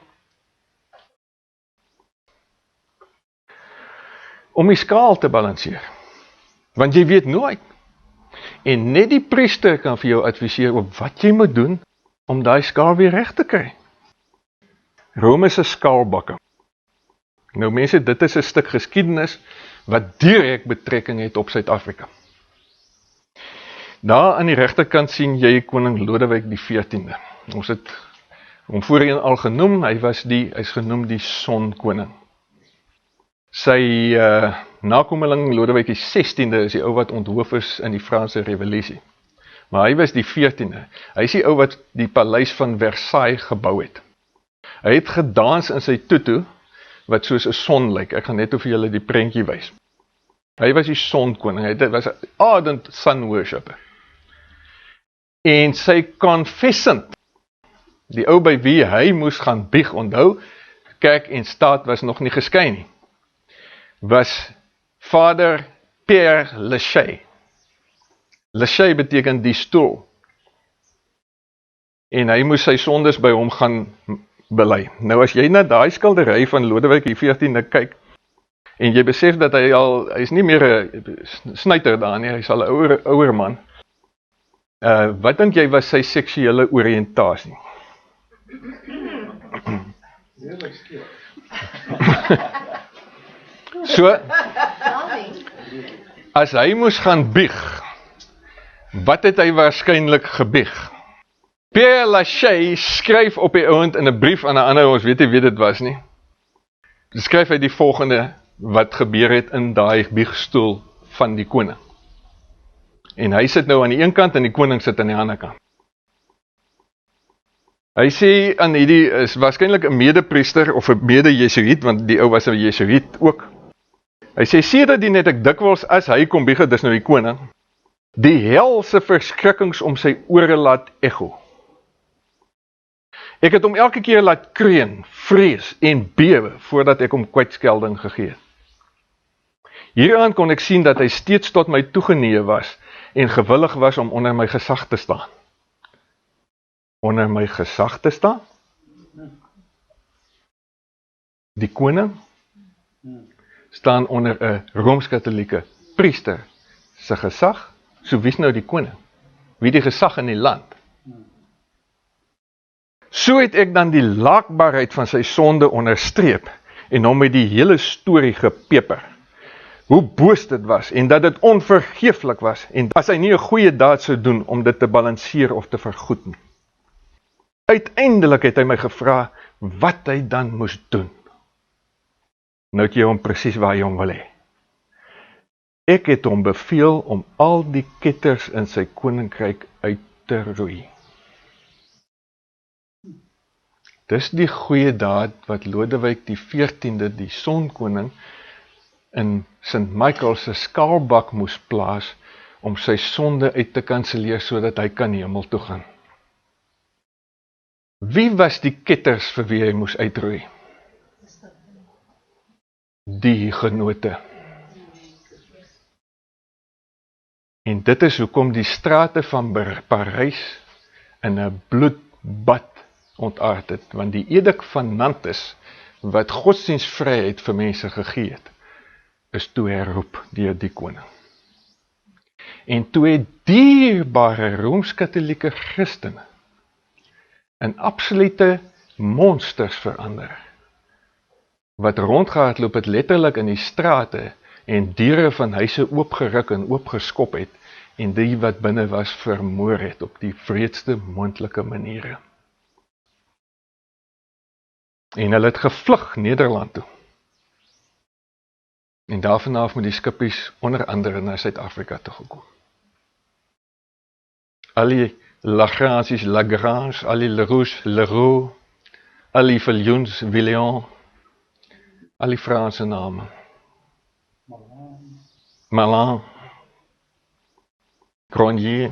S1: Om die skaal te balanseer. Want jy weet nooit. En net die priester kan vir jou adviseer op wat jy moet doen om daai skaal weer reg te kry. Romeinse skaalbakke. Nou mense, dit is 'n stuk geskiedenis wat direk betrekking het op Suid-Afrika. Daar aan die regterkant sien jy koning Lodewijk die 14de. Ons het hom voorheen al genoem, hy is genoem die sonkoning. Sy nakomeling Lodewijk die 16de is die ou wat onthoof is in die Franse revolusie. Maar hy was die 14de. Hy is die ou wat die paleis van Versailles gebou het. Hy het gedans in sy tutu, wat soos 'n son lyk. Ek gaan net vir julle die prentjie wys. Hy was die sonkoning, hy was 'n ardent sun worshipper. En sy confessant, die ou by wie hy moes gaan bieg, onthou, kerk en staat was nog nie geskei nie, was Vader Père Lachaise. Lachaise beteken die stoel. En hy moes sy sondes by hom gaan bely. Nou as jy na daai skildery van Lodewijk die 14de kyk, en jy besef dat hy is nie meer 'n snuiter daar nie, hy's al 'n ouer man. Wat dink jy was sy seksuele oriëntasie? So, as hy moes gaan bieg, wat het hy waarskynlik gebieg? Père Lachaise skryf op die ouend in 'n brief aan 'n ander, ons weet nie wie dit was nie. Skryf hy die volgende wat gebeur het in daai biegstoel van die koning. En hy sit nou aan die een kant en die koning sit aan die ander kant. Hy sê aan hierdie is waarskynlik 'n medepriester of 'n mede-jesuïet, want die ou was 'n jesuïet ook. Hy sê, sedert die net ek dikwels as hy kom bieg, dis nou die koning, die helse verskrikkings om sy ore laat echo. Ek het hom elke keer laat kreun, vrees en bewe, voordat ek hom kwytskelding gegee het. Hieraan kon ek sien dat hy steeds tot my toegeneë was, en gewillig was om onder my gesag te staan. Onder my gesag te staan? Die koning staan onder 'n Rooms-Katolieke priester se gesag, so wie's nou die koning? Wie die gesag in die land? So het ek dan die laakbaarheid van sy sonde onderstreep en hom met die hele storie gepeper. Hoe boos dit was en dat dit onvergeeflik was en as hy nie 'n goeie daad sou doen om dit te balanseer of te vergoed nie. Uiteindelik het hy my gevra wat hy dan moes doen. Nou het jy hom presies waar jy hom wil hê. Ek het hom beveel om al die ketters in sy koninkryk uit te roei. Dis die goeie daad wat Lodewijk die 14de, die sonkoning, in St. Michael se skaalbak moes plaas, om sy sonde uit te kanseleer, sodat hy kan hemel toe gaan. Wie was die ketters vir wie hy moes uitroei? Die Hugenote. En dit is hoekom die strate van Parys in 'n bloedbad ontaard het, want die Edict van Nantes, wat godsdienstvryheid vir mense gegee het, is toe herroep deur die koning. En toe het dierbare Rooms-Katolieke Christene in absolute monsters verander, wat rondgehardloop het letterlik in die strate en deure van huise oopgeruk en oopgeskop het, en die wat binne was vermoor het op die wreedste moontlike maniere. En hulle het gevlug Nederland toe. En daarvan af moet die skippies onder andere na Suid-Afrika toe gekom. Al die Lagranges, al die Leroux, Leroux, al die Viljoens, Villion, al die Franse name. Malin, Gronier.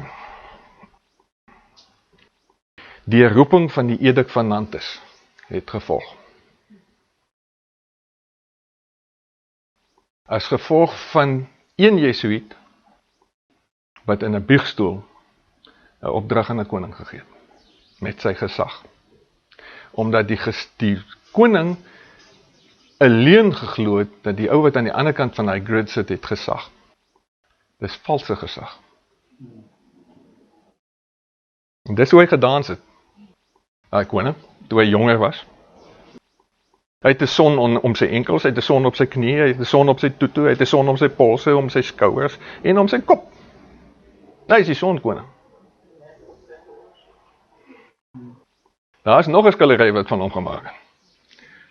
S1: Die roeping van die Edict van Nantes het gevolg. As gevolg van een jesuïet, wat in 'n biegstoel 'n opdrag aan 'n koning gegee het, met sy gesag. Omdat die koning 'n leuen geglo het, dat die ou wat aan die ander kant van die grid sit, het gesag. Dis valse gesag. En dis hoe hy gedans het. Daai koning, toe hy jonger was. Hy het 'n son om sy enkels, hy het 'n son op sy knie, hy het 'n son op sy tutu, hy het 'n son om sy polse, om sy skouers en om sy kop. Hy is die sonkoning. Daar is nog 'n skildery wat van hom gemaak het.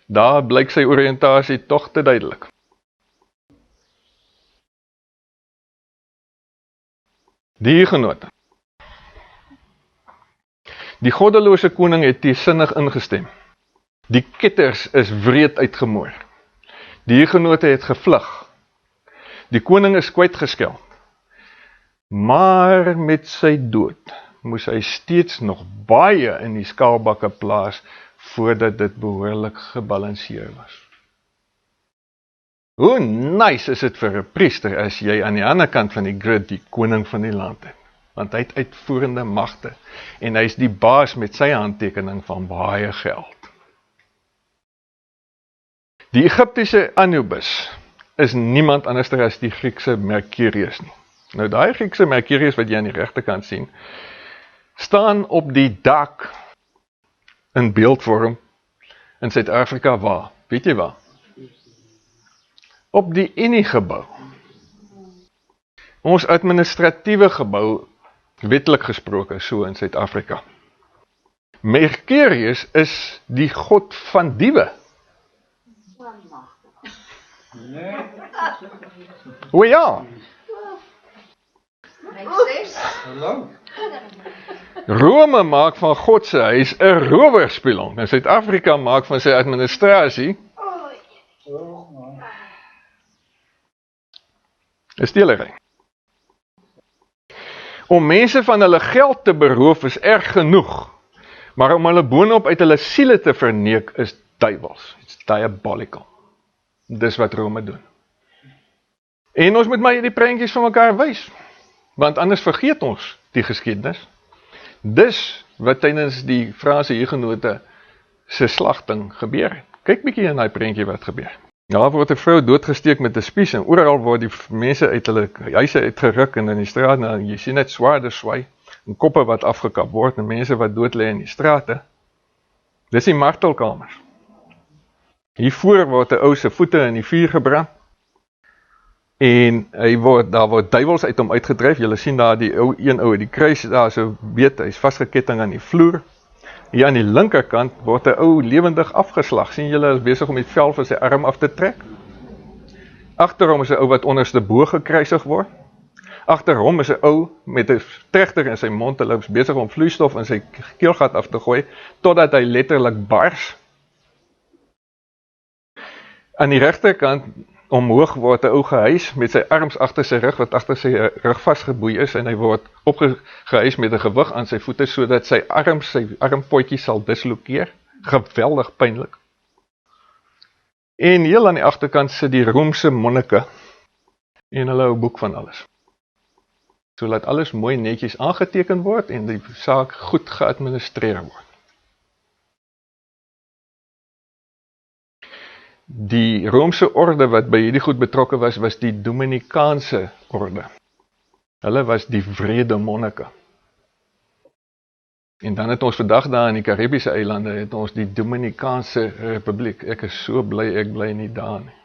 S1: Daar blyk sy oriëntasie tog te duidelik. Die Hugenote. Die goddelose koning het teesinnig ingestem. Die ketters is wreed uitgemoor. Die hugenote het gevlug. Die koning is kwytgeskeld. Maar met sy dood moes hy steeds nog baie in die skaalbakke plaas voordat dit behoorlik gebalanseer was. Hoe nice is dit vir 'n priester as jy aan die ander kant van die grid die koning van die land het, want hy het uitvoerende magte en hy is die baas met sy handtekening van baie geld. Die Egiptiese Anubis is niemand anders as die Griekse Mercurius nie. Nou daai Griekse Mercurius wat jy aan die regterkant sien, staan op die dak in beeldvorm in Suid-Afrika waar? Weet jy waar? Op die Unie-gebou. Ons administratiewe gebou, wettelik gesproke, so in Suid-Afrika. Mercurius is die god van diewe. O ja. Rome maak van God se huis 'n rowerspelonk. En Suid-Afrika maak van sy administrasie 'n steelery. Om mense van hulle geld te beroof is erg genoeg, maar om hulle boonop uit hulle siele te verneek is duiwels. It's diabolical. Dis wat Rome doen. En ons moet maar hierdie prentjies van mekaar wys, want anders vergeet ons die geskiedenis. Dis wat tydens die Franse hugenote se slagting gebeur het. Kyk bietjie in daai prentjie wat gebeur. Daar word 'n vrou doodgesteek met 'n spies en oral word die mense uit hulle huise uitgeruk en in die straat, en jy sien net swaarde swai en koppe wat afgekap word en mense wat dood lê in die strate. Dis die martelkamers. Hiervoor word 'n ou se voete in die vuur gebrand. En daar word duiwels uit hom uitgedryf. Julle sien daar die een ou, die kruis daar so weet, hy's vasgeketting aan die vloer. Hier aan die linkerkant word 'n ou lewendig afgeslag. Sien julle, hy is besig om die vel van sy arm af te trek. Agter hom is 'n ou wat onderste bo gekruisig word. Agter hom is 'n ou met 'n trechter in sy mond, hy is besig om vloeistof in sy keelgat af te gooi, totdat hy letterlik bars. Aan die regterkant omhoog word 'n ou gehuis met sy arms agter sy rug, wat agter sy rug vasgeboei is, en hy word opgehuis met 'n gewig aan sy voete, sodat sy armpotjie sal dislokeer. Geweldig pynlik. En heel aan die agterkant sit die Romeinse monnike, en hulle hou boek van alles. So laat alles mooi netjies aangeteken word, en die saak goed geadministreer word. Die Romeinse orde wat by hierdie goed betrokke was, was die Dominikaanse orde. Hulle was die wrede monnike. En dan het ons vandag daar in die Karibiese eilande, het ons die Dominikaanse Republiek. Ek is so bly, ek bly nie daar nie.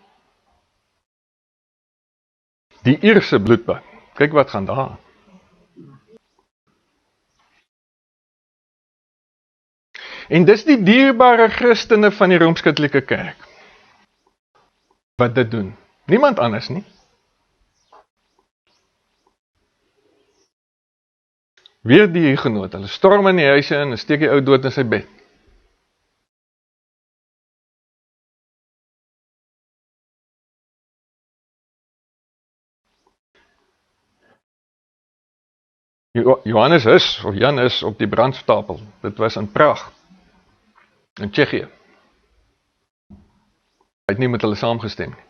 S1: Die Ierse bloedbad, kyk wat gaan daar. En dis die dierbare Christene van die Rooms-Katolieke Kerk wat dit doen. Niemand anders nie. Weer die hugenoot, hulle storm in die huise in en steek die ou dood in sy bed. Jan is op die brandstapel. Dit was in Praag, in Tsjechië. Hy het nie met hulle saamgestem nie.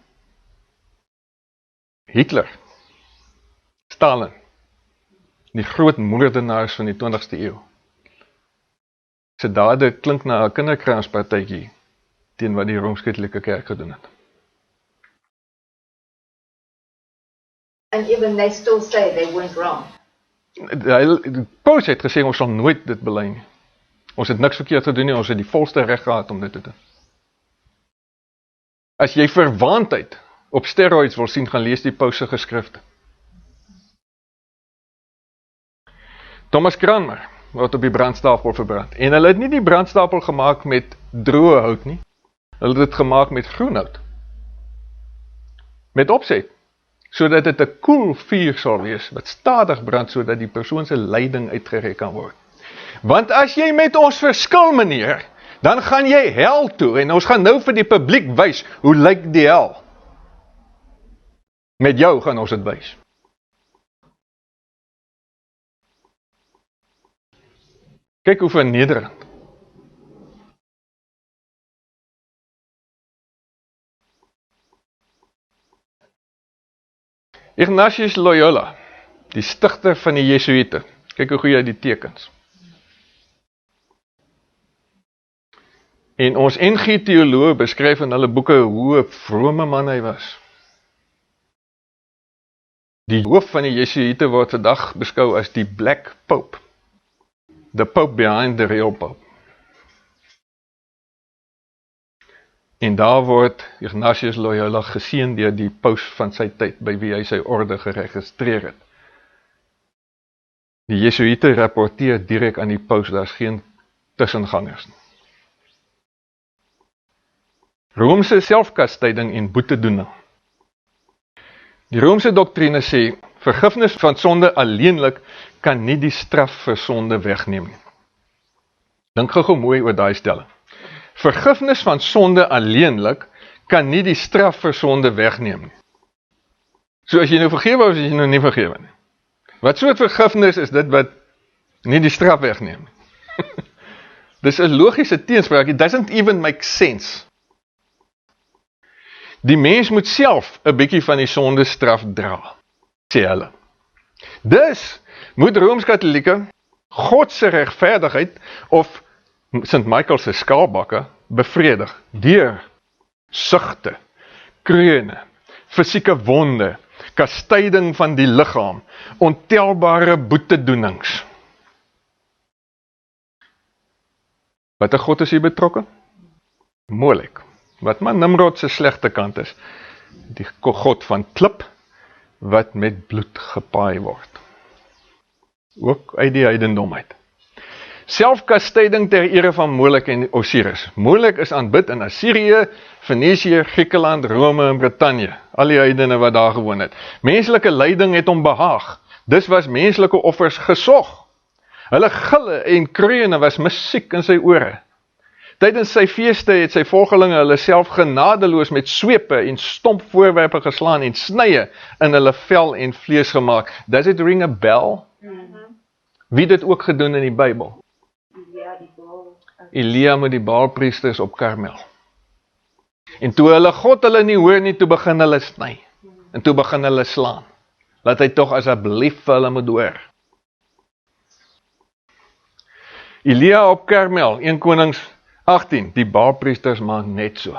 S1: Hitler, Stalin, die groot moordenaars van die 20ste eeu. Sy dade klink na 'n kinderkranspartytjie teen wat die Rooms-Katolieke Kerk gedoen het.
S2: And even they still say they weren't wrong.
S1: Paulus het gesê, ons sal nooit dit bely nie. Ons het niks verkeerd gedoen nie, ons het die volste reg gehad om dit te doen. As jy verwaandheid op steroids wil sien, gaan lees die Paulus se geskrifte. Thomas Cranmer word op die brandstapel verbrand. En hulle het nie die brandstapel gemaak met droë hout nie. Hulle het dit gemaak met groenhout. Met opset. Sodat dit 'n koel vuur sal wees, wat stadig brand, sodat die persoon se lyding uitgerek kan word. Want as jy met ons verskil, meneer, dan gaan jy hel toe, en ons gaan nou vir die publiek wys, hoe lyk die hel? Met jou gaan ons dit wys. Kyk hoe vernederend. Ignatius Loyola, die stigter van die Jesuïte, kyk hoe goed hy die tekens. En ons NG teoloog beskryf in hulle boeke hoe 'n vrome man hy was. Die hoof van die Jesuïte word vandag beskou as die Black Pope. The Pope behind the real Pope. En daar word Ignatius Loyola geseën deur die paus van sy tyd, by wie hy sy orde geregistreer het. Die Jesuïte rapporteer direk aan die paus, daar is geen tussengangers nie. Romeinse selfkastyding en boetedoening. Die Romeinse doktrine sê, vergifnis van sonde alleenlik kan nie die straf vir sonde wegneem nie. Dink gou mooi oor daai stelling. Vergifnis van sonde alleenlik kan nie die straf vir sonde wegneem nie. So as jy nou vergewe of as jy nou nie vergewe nie. Wat soort vergifnis is dit wat nie die straf wegneem nie? Dis 'n logiese teenspraak, it doesn't even make sense. Die mens moet self 'n bietjie van die sondestraf dra, sê hulle. Dus moet Rooms-Katolieke God se regverdigheid of St. Michael se skaalbakke bevredig deur sugte, kreune, fisieke wonde, kastyding van die liggaam, ontelbare boetedoenings. Watter God is hier betrokke? Molek. Wat maar Nimrod se slegte kant is, die God van klip, wat met bloed gepaai word. Ook uit die heidendom uit. Selfkastyding ter ere van Molek en Osiris. Molek is aanbid in Assirië, Venesië, Griekeland, Rome en Brittanje. Al die heidene wat daar gewoon het. Menslike lyding het hom behaag. Dis was menslike offers gesog. Hulle gille en kreune was musiek in sy ore. Tydens sy feeste het sy volgelinge hulle self genadeloos met swepe en stomp voorwerpe geslaan en snye in hulle vel en vlees gemaak. Does it ring a bell? Wie het dit ook gedoen in die Bybel? Elia met die Baalpriesters op Karmel. En toe hulle God hulle nie hoor nie, toe begin hulle sny. En toe begin hulle slaan. Laat hy tog asseblief vir hulle moet hoor. Elia op Karmel, 1 Konings 18, die Baalpriesters maak net so.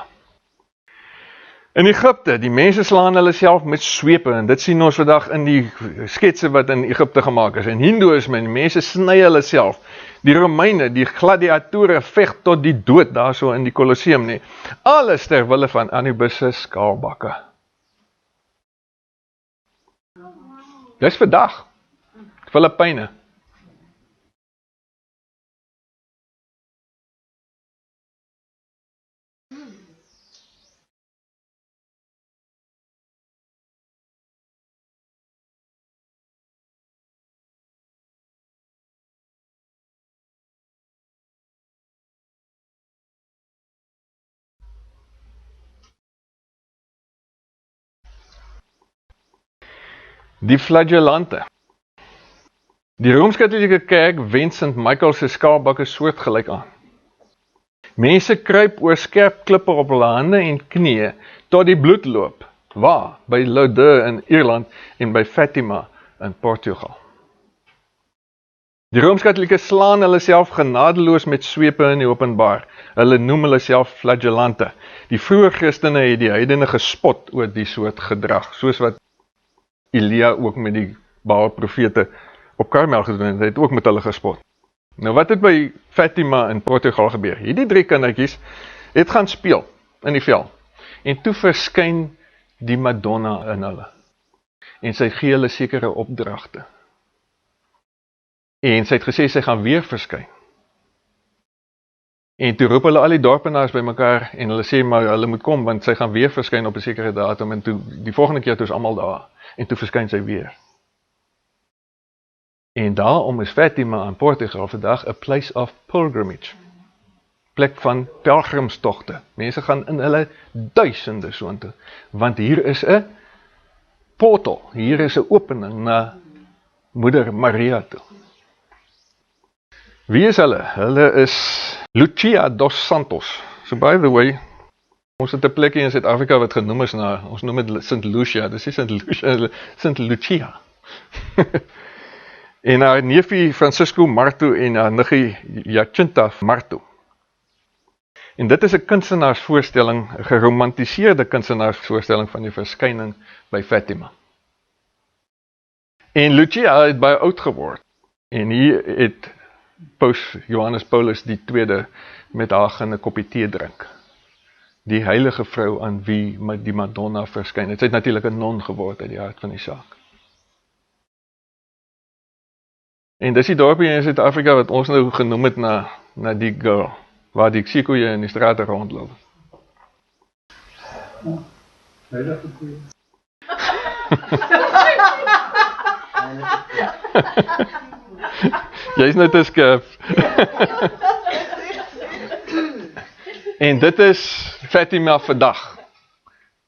S1: In Egipte, die mense slaan hulle self met swepe, en dit sien ons vandag in die sketse wat in Egipte gemaak is. In Hindoeïsme, die mense sny hulle self. Die Romeine, die gladiatore veg tot die dood, daar so in die Colosseum nie. Alles ter wille van Anubis se skaalbakke. Dis vandag. Filippyne. Die flagellante. Die Rooms-Katolieke Kerk wend St. Michael se skaalbakke soortgelyk aan. Mense kruip oor skerp klippe op hulle hande en knieë tot die bloed loop. Waar? By Lourdes in Ierland en by Fatima in Portugal. Die Rooms-Katolieke slaan hulle self genadeloos met swepe in die openbaar. Hulle noem hulle self flagellante. Die vroeë Christene het die heidene gespot oor die soort gedrag, soos wat Elia ook met die Baal-profete op Karmel gedoen het, hy het ook met hulle gespot. Nou wat het by Fatima in Portugal gebeur? Hierdie 3 kindertjies het gaan speel in die vel, en toe verskyn die Madonna in hulle, en sy gee hulle sekere opdragte, en sy het gesê sy gaan weer verskyn, en toe roep hulle al die dorpenaars by mekaar, en hulle sê maar hulle moet kom, want sy gaan weer verskyn op 'n sekere datum, en toe die volgende keer toe is almal daar, en toe verskyn sy weer. En daarom is Fatima in Portugal vandag a place of pilgrimage. plek van pelgrimstogte. Mense gaan in hulle duisende soontoe, want hier is 'n portal, hier is 'n opening na Moeder Maria toe. Wie is hulle? Hulle is Lucia dos Santos. So by the way, ons het 'n plekkie in Suid-Afrika wat genoem is na, ons noem dit St. Lucia, dis nie St. Lucia, St. Lucia. En haar neefie Francisco Marto en haar niggie Jacinta Marto. En dit is 'n kunstenaarsvoorstelling, 'n geromantiseerde kunstenaarsvoorstelling van die verskyning by Fatima. En Lucia het baie oud geword. En hier het Paus Johannes Paulus II met haar gaan 'n koppie tee drink. Die heilige vrou aan wie die Madonna verskyn het. Sy het natuurlik 'n non geword uit die hart van die saak. En dis die dorpie in Suid-Afrika wat ons nou genoem het na die girl, waar die ksikoeie in die strate rondloop.
S3: Heilige koeie.
S1: Jy is nou te skerp. En dit is Fatima vandag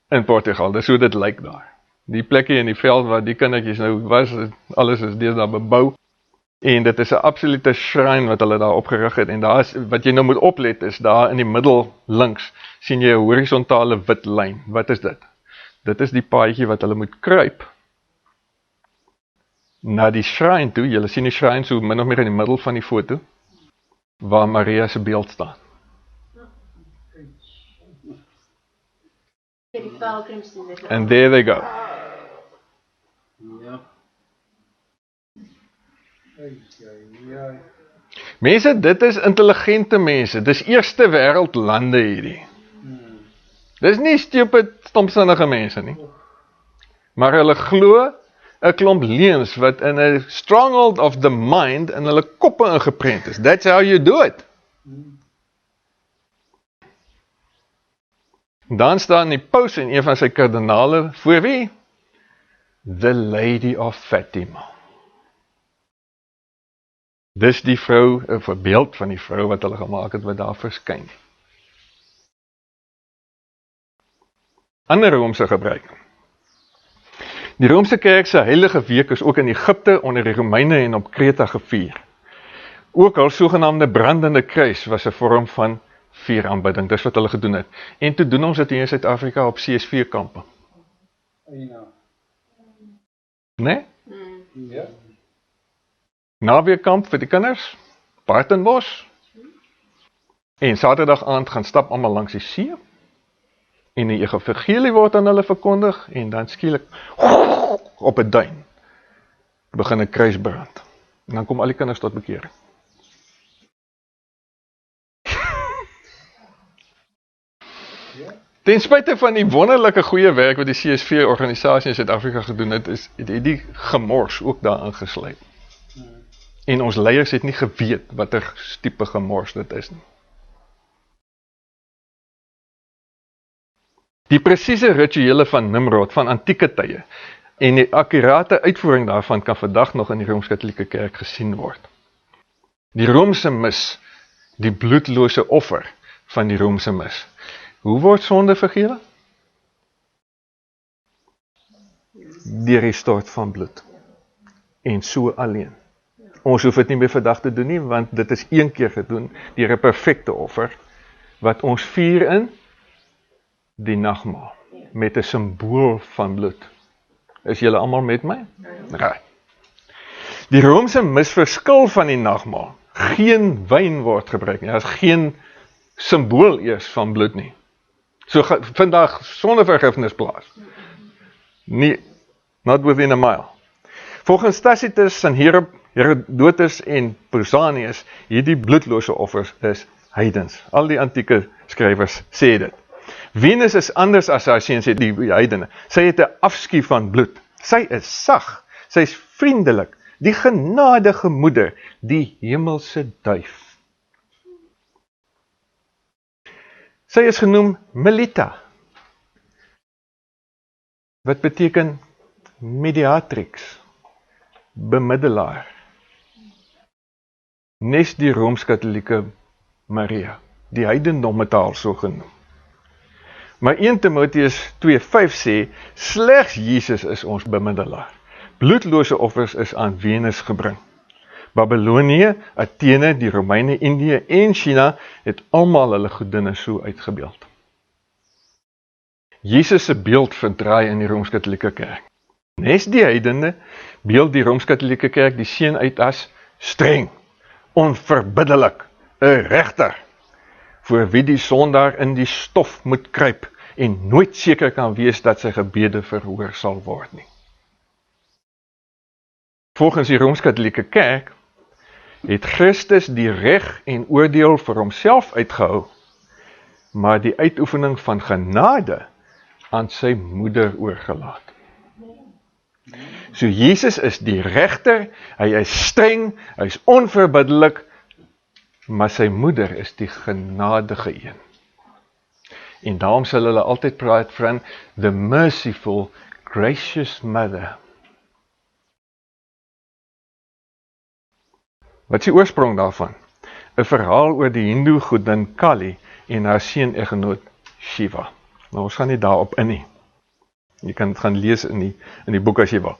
S1: in Portugal, dis hoe dit lyk daar. Die plekkie in die veld waar die kindertjies nou was, alles is deesdae bebou. En dit is 'n absolute shrine wat hulle daar opgerig het. En daar is, wat jy nou moet oplet is, daar in die middel links, sien jy 'n horisontale wit lyn. Wat is dit? Dit is die paadjie wat hulle moet kruip na die shrine toe. Julle sien die shrine so min of meer in die middel van die foto, waar Maria se beeld staan. And there they go.
S3: Ja.
S1: Mense, dit is intelligente mense. Dis eerste wêreld lande hierdie. Dis nie stupid, stomsinnige mense nie. Maar hulle glo 'n klomp leuns wat in 'n stronghold of the mind in hulle koppe ingeprent is. That's how you do it. Dan staan die paus en een van sy kardinale voor wie? The Lady of Fatima. Dis die vrou, 'n voorbeeld van die vrou wat hulle gemaak het wat daar verskyn. Ander Romeinse gebruik. Die Romeinse kerk se heilige week is ook in Egipte onder die Romeine en op Kreta gevier. Ook al sogenaamde brandende kruis was 'n vorm van vuuraanbidding, dis wat hulle gedoen het. En toe doen ons dit hier in Suid-Afrika op CS4-kampe. Nee?
S3: Ja.
S1: Naweekkamp vir die kinders, Baartenbos. En Saterdag aand gaan stap almal langs die see. En die evangelie word aan hulle verkondig en dan skielik op 'n duin begin 'n kruis brand. En dan kom al die kinders tot bekering. Ten spyte van die wonderlike goeie werk wat die CSV organisasie in Suid-Afrika gedoen het, is die gemors ook daarin gesluit. En ons leiers het nie geweet watter tipe gemors dit is nie. Die presiese rituele van Nimrod van antieke tye en die akkurate uitvoering daarvan kan vandag nog in die Rooms-Katolieke Kerk gesien word. Die Romeinse mis, die bloedlose offer van die Romeinse mis. Hoe word sonde vergewe? Deur die stort van bloed. En so alleen. Ons hoef dit nie meer vandag te doen nie, want dit is een keer gedoen deur 'n perfekte offer, wat ons vier in die nagmaal, met 'n simbool van bloed. Is julle almal met my? Right. Die Romeinse mis verskil van die nagmaal. Geen wyn word gebruik nie, daar is geen simbool eers van bloed nie. So vandag sonder vergifnis plaas. Nie, not within a mile. Volgens Tacitus en Herodotus en Pausanias, hierdie bloedlose offers is heidens. Al die antieke skrywers sê dit. Venus is anders as haar seuns, sê die heidene. Sy het 'n afskuw van bloed. Sy is sag, sy is vriendelik, die genadige moeder, die hemelse duif. Sy is genoem Melita, wat beteken mediatrix, bemiddelaar. Nes die Rooms-Katolieke Maria. die heidendom het al so genoem. Maar 1 Timoteus 2:5 sê, slegs Jesus is ons bemiddelaar. Bloedlose offers is aan Venus gebring. Babylonië, Athene, die Romeine, Indië en China het almal hulle godinne so uitgebeeld. Jesus se beeld verdraai in die Rooms-Katolieke Kerk. Nes die heidene beeld die Rooms-Katolieke Kerk die seun uit as streng, onverbiddelik, 'n regter, voor wie die sondaar in die stof moet kruip en nooit seker kan wees dat sy gebede verhoor sal word nie. Volgens die Rooms-Katolieke Kerk het Christus die reg en oordeel vir homself uitgehou, maar die uitoefening van genade aan sy moeder oorgelaat. So Jesus is die regter, hy is streng, hy is onverbiddelik, maar sy moeder is die genadige een. En daarom sal hulle altyd praat van the merciful, gracious mother. Wat is die oorsprong daarvan? 'n verhaal oor die Hindoe godin Kali en haar seun egnoot Shiva. Maar ons gaan nie daarop in nie. Jy kan het gaan lees in die boek as jy wil.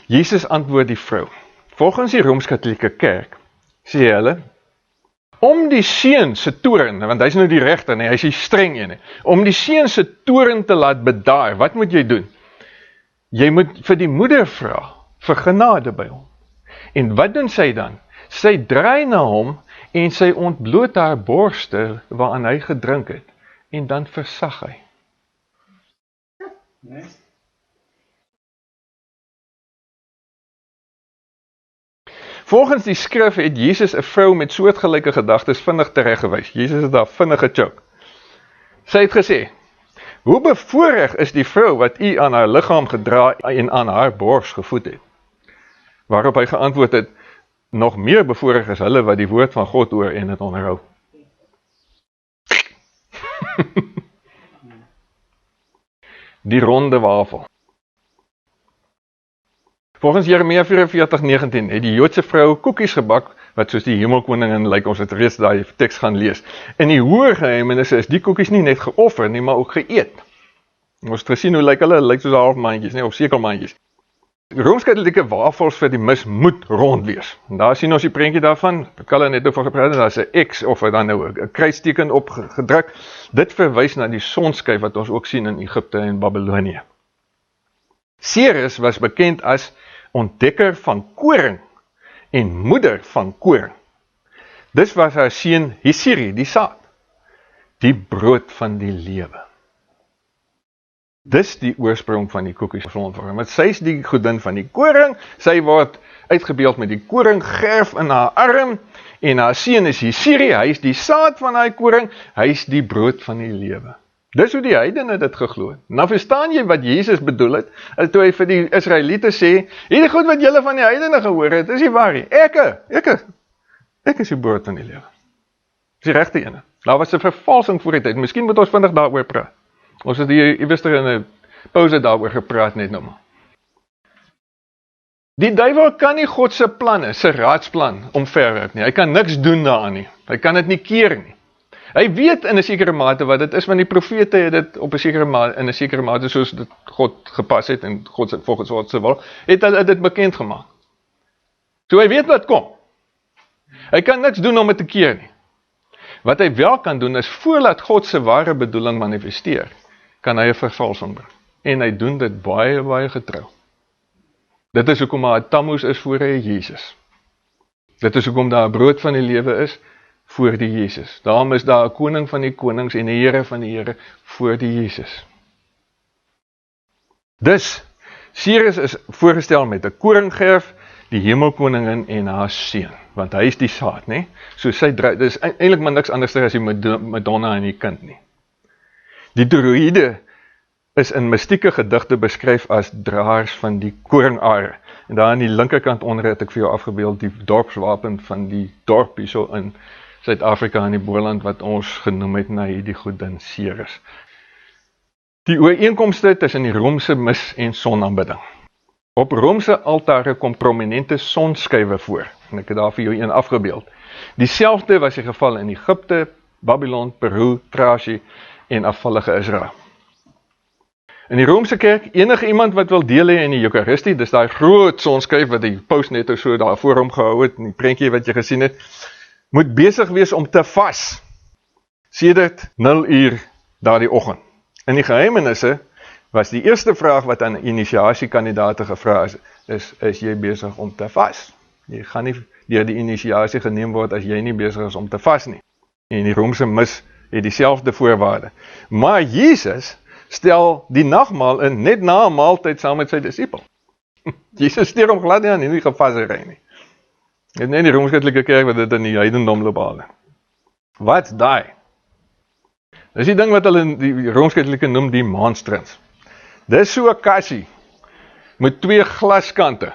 S1: Jesus antwoord die vrou. Volgens die Rooms-Katolieke Kerk sê hulle, om die seun se toorn, want hy's nou die regter, nee, hy's die streng een, om die seun se toorn te laat bedaar, wat moet jy doen? Jy moet vir die moeder vra, vir genade by hom. En wat doen sy dan? Sy draai na hom, en sy ontbloot haar borste, waaraan hy gedrink het, en dan versag hy.
S3: Nee?
S1: Volgens die skrif het Jesus 'n vrou met soortgelyke gedagtes vinnig tereggewys. Jesus het daar vinnig gechoke. Sy het gesê, hoe bevoorreg is die vrou wat u aan haar liggaam gedra en aan haar bors gevoed het? Waarop hy geantwoord het, nog meer bevoorreg is hulle wat die woord van God hoor en het onderhou. Die ronde wafel. Volgens Jeremia 44:19 het die Joodse vrou koekies gebak, wat soos die hemelkoningin lyk, ons het reeds daai teks gaan lees. In die hoë geheimenisse is die koekies nie net geoffer nie, maar ook geëet. Ons het gesien hoe lyk hulle lyk soos halfmaandjies, nie, of sekelmaandjies. Rooms-Katolieke wafels vir die mis moet rond wees. En daar sien ons die prentjie daarvan, ek het net over gepraat, daar is 'n X of dan nou 'n kruisteken op gedruk. Dit verwys na die sonskyf wat ons ook sien in Egipte en Babylonië. Ceres was bekend as ontdekker van koring en moeder van koring. Dis was haar seun Hisiri, die saad, die brood van die lewe. Dis die oorsprong van die koekies grondvorm. Want sy is die godin van die koring, sy word uitgebeeld met die koringgerf in haar arm, en haar seun is Hisiri, hy is die saad van haar koring, hy is die brood van die lewe. Dis hoe die heidene dit geglo het. Nou verstaan jy wat Jesus bedoel het, toe hy vir die Israeliete sê, hierdie goed wat julle van die heidene gehoor het, is nie waar nie. Ek is die brood van die lewe. Dis die regte ene. Daar was 'n vervalsing voor die tyd. Miskien moet ons vandag daaroor praat. Ons het hier iewers in 'n pause daaroor gepraat net nou maar. Die duiwel kan nie God se planne, sy raadsplan omverwerp nie. Hy kan niks doen daaraan nie. Hy kan dit nie keer nie. Hy weet in 'n sekere mate wat dit is, want die profete het dit op 'n sekere mate, in 'n sekere mate soos dit God gepas het en God se volgens wat se wil, het hy dit bekend gemaak. So hy weet wat kom. Hy kan niks doen om dit te keer nie. Wat hy wel kan doen is, voordat God se ware bedoeling manifesteer, kan hy 'n vervalsing bring. En hy doen dit baie, baie getrou. Dit is hoekom daar 'n Tammuz is voor hy Jesus. Dit is hoekom daar 'n brood van die lewe is voor die Jesus. Daarom is daar 'n koning van die konings en 'n Here van die Here voor die Jesus. Dus, Ceres is voorgestel met 'n koringgerf, die hemelkoningin en haar seun, want hy is die saad, né? So sy dit is eintlik maar niks anders as die Madonna en die kind nie. Die druïde is in mystieke gedigte beskryf as draers van die koringare. En daar aan die linkerkant onder het ek vir jou afgebeeld die dorpswapen van die dorp hierso in Suid-Afrika in die Boland wat ons genoem het na hierdie godin Ceres. Die ooreenkomste tussen die Romeinse mis en sonaanbidding. Op Romeinse altare kom prominente sonskywe voor, en ek het daar vir jou een afgebeeld. Dieselfde was die geval in Egipte, Babylon, Peru, Trasie en afvallige Israel. In die Romeinse kerk, enige iemand wat wil deel hê in die Eucharistie, dis daai groot sonskyf wat die paus net so daar voor hom gehou het, en die prentjie wat jy gesien het, moet besig wees om te vas, sedert 0 uur daardie oggend. In die geheimenisse was die eerste vraag wat aan initiasiekandidaate gevra is jy besig om te vas? Jy gaan nie deur die initiasie geneem word as jy nie besig is om te vas nie. En die Romeinse mis het dieselfde voorwaarde. Maar Jesus stel die nagmaal in net na 'n maaltyd saam met sy disipel. Jesus steur hom glad nie aan nie gevassery nie. Dit net die Rooms-Katolieke kerk wat dit in die heidendom loop haal. Wat's daai? Dis die ding wat hulle in die Rooms-Katolieke noem die monstrans. Dis so 'n kassie met 2 glaskante.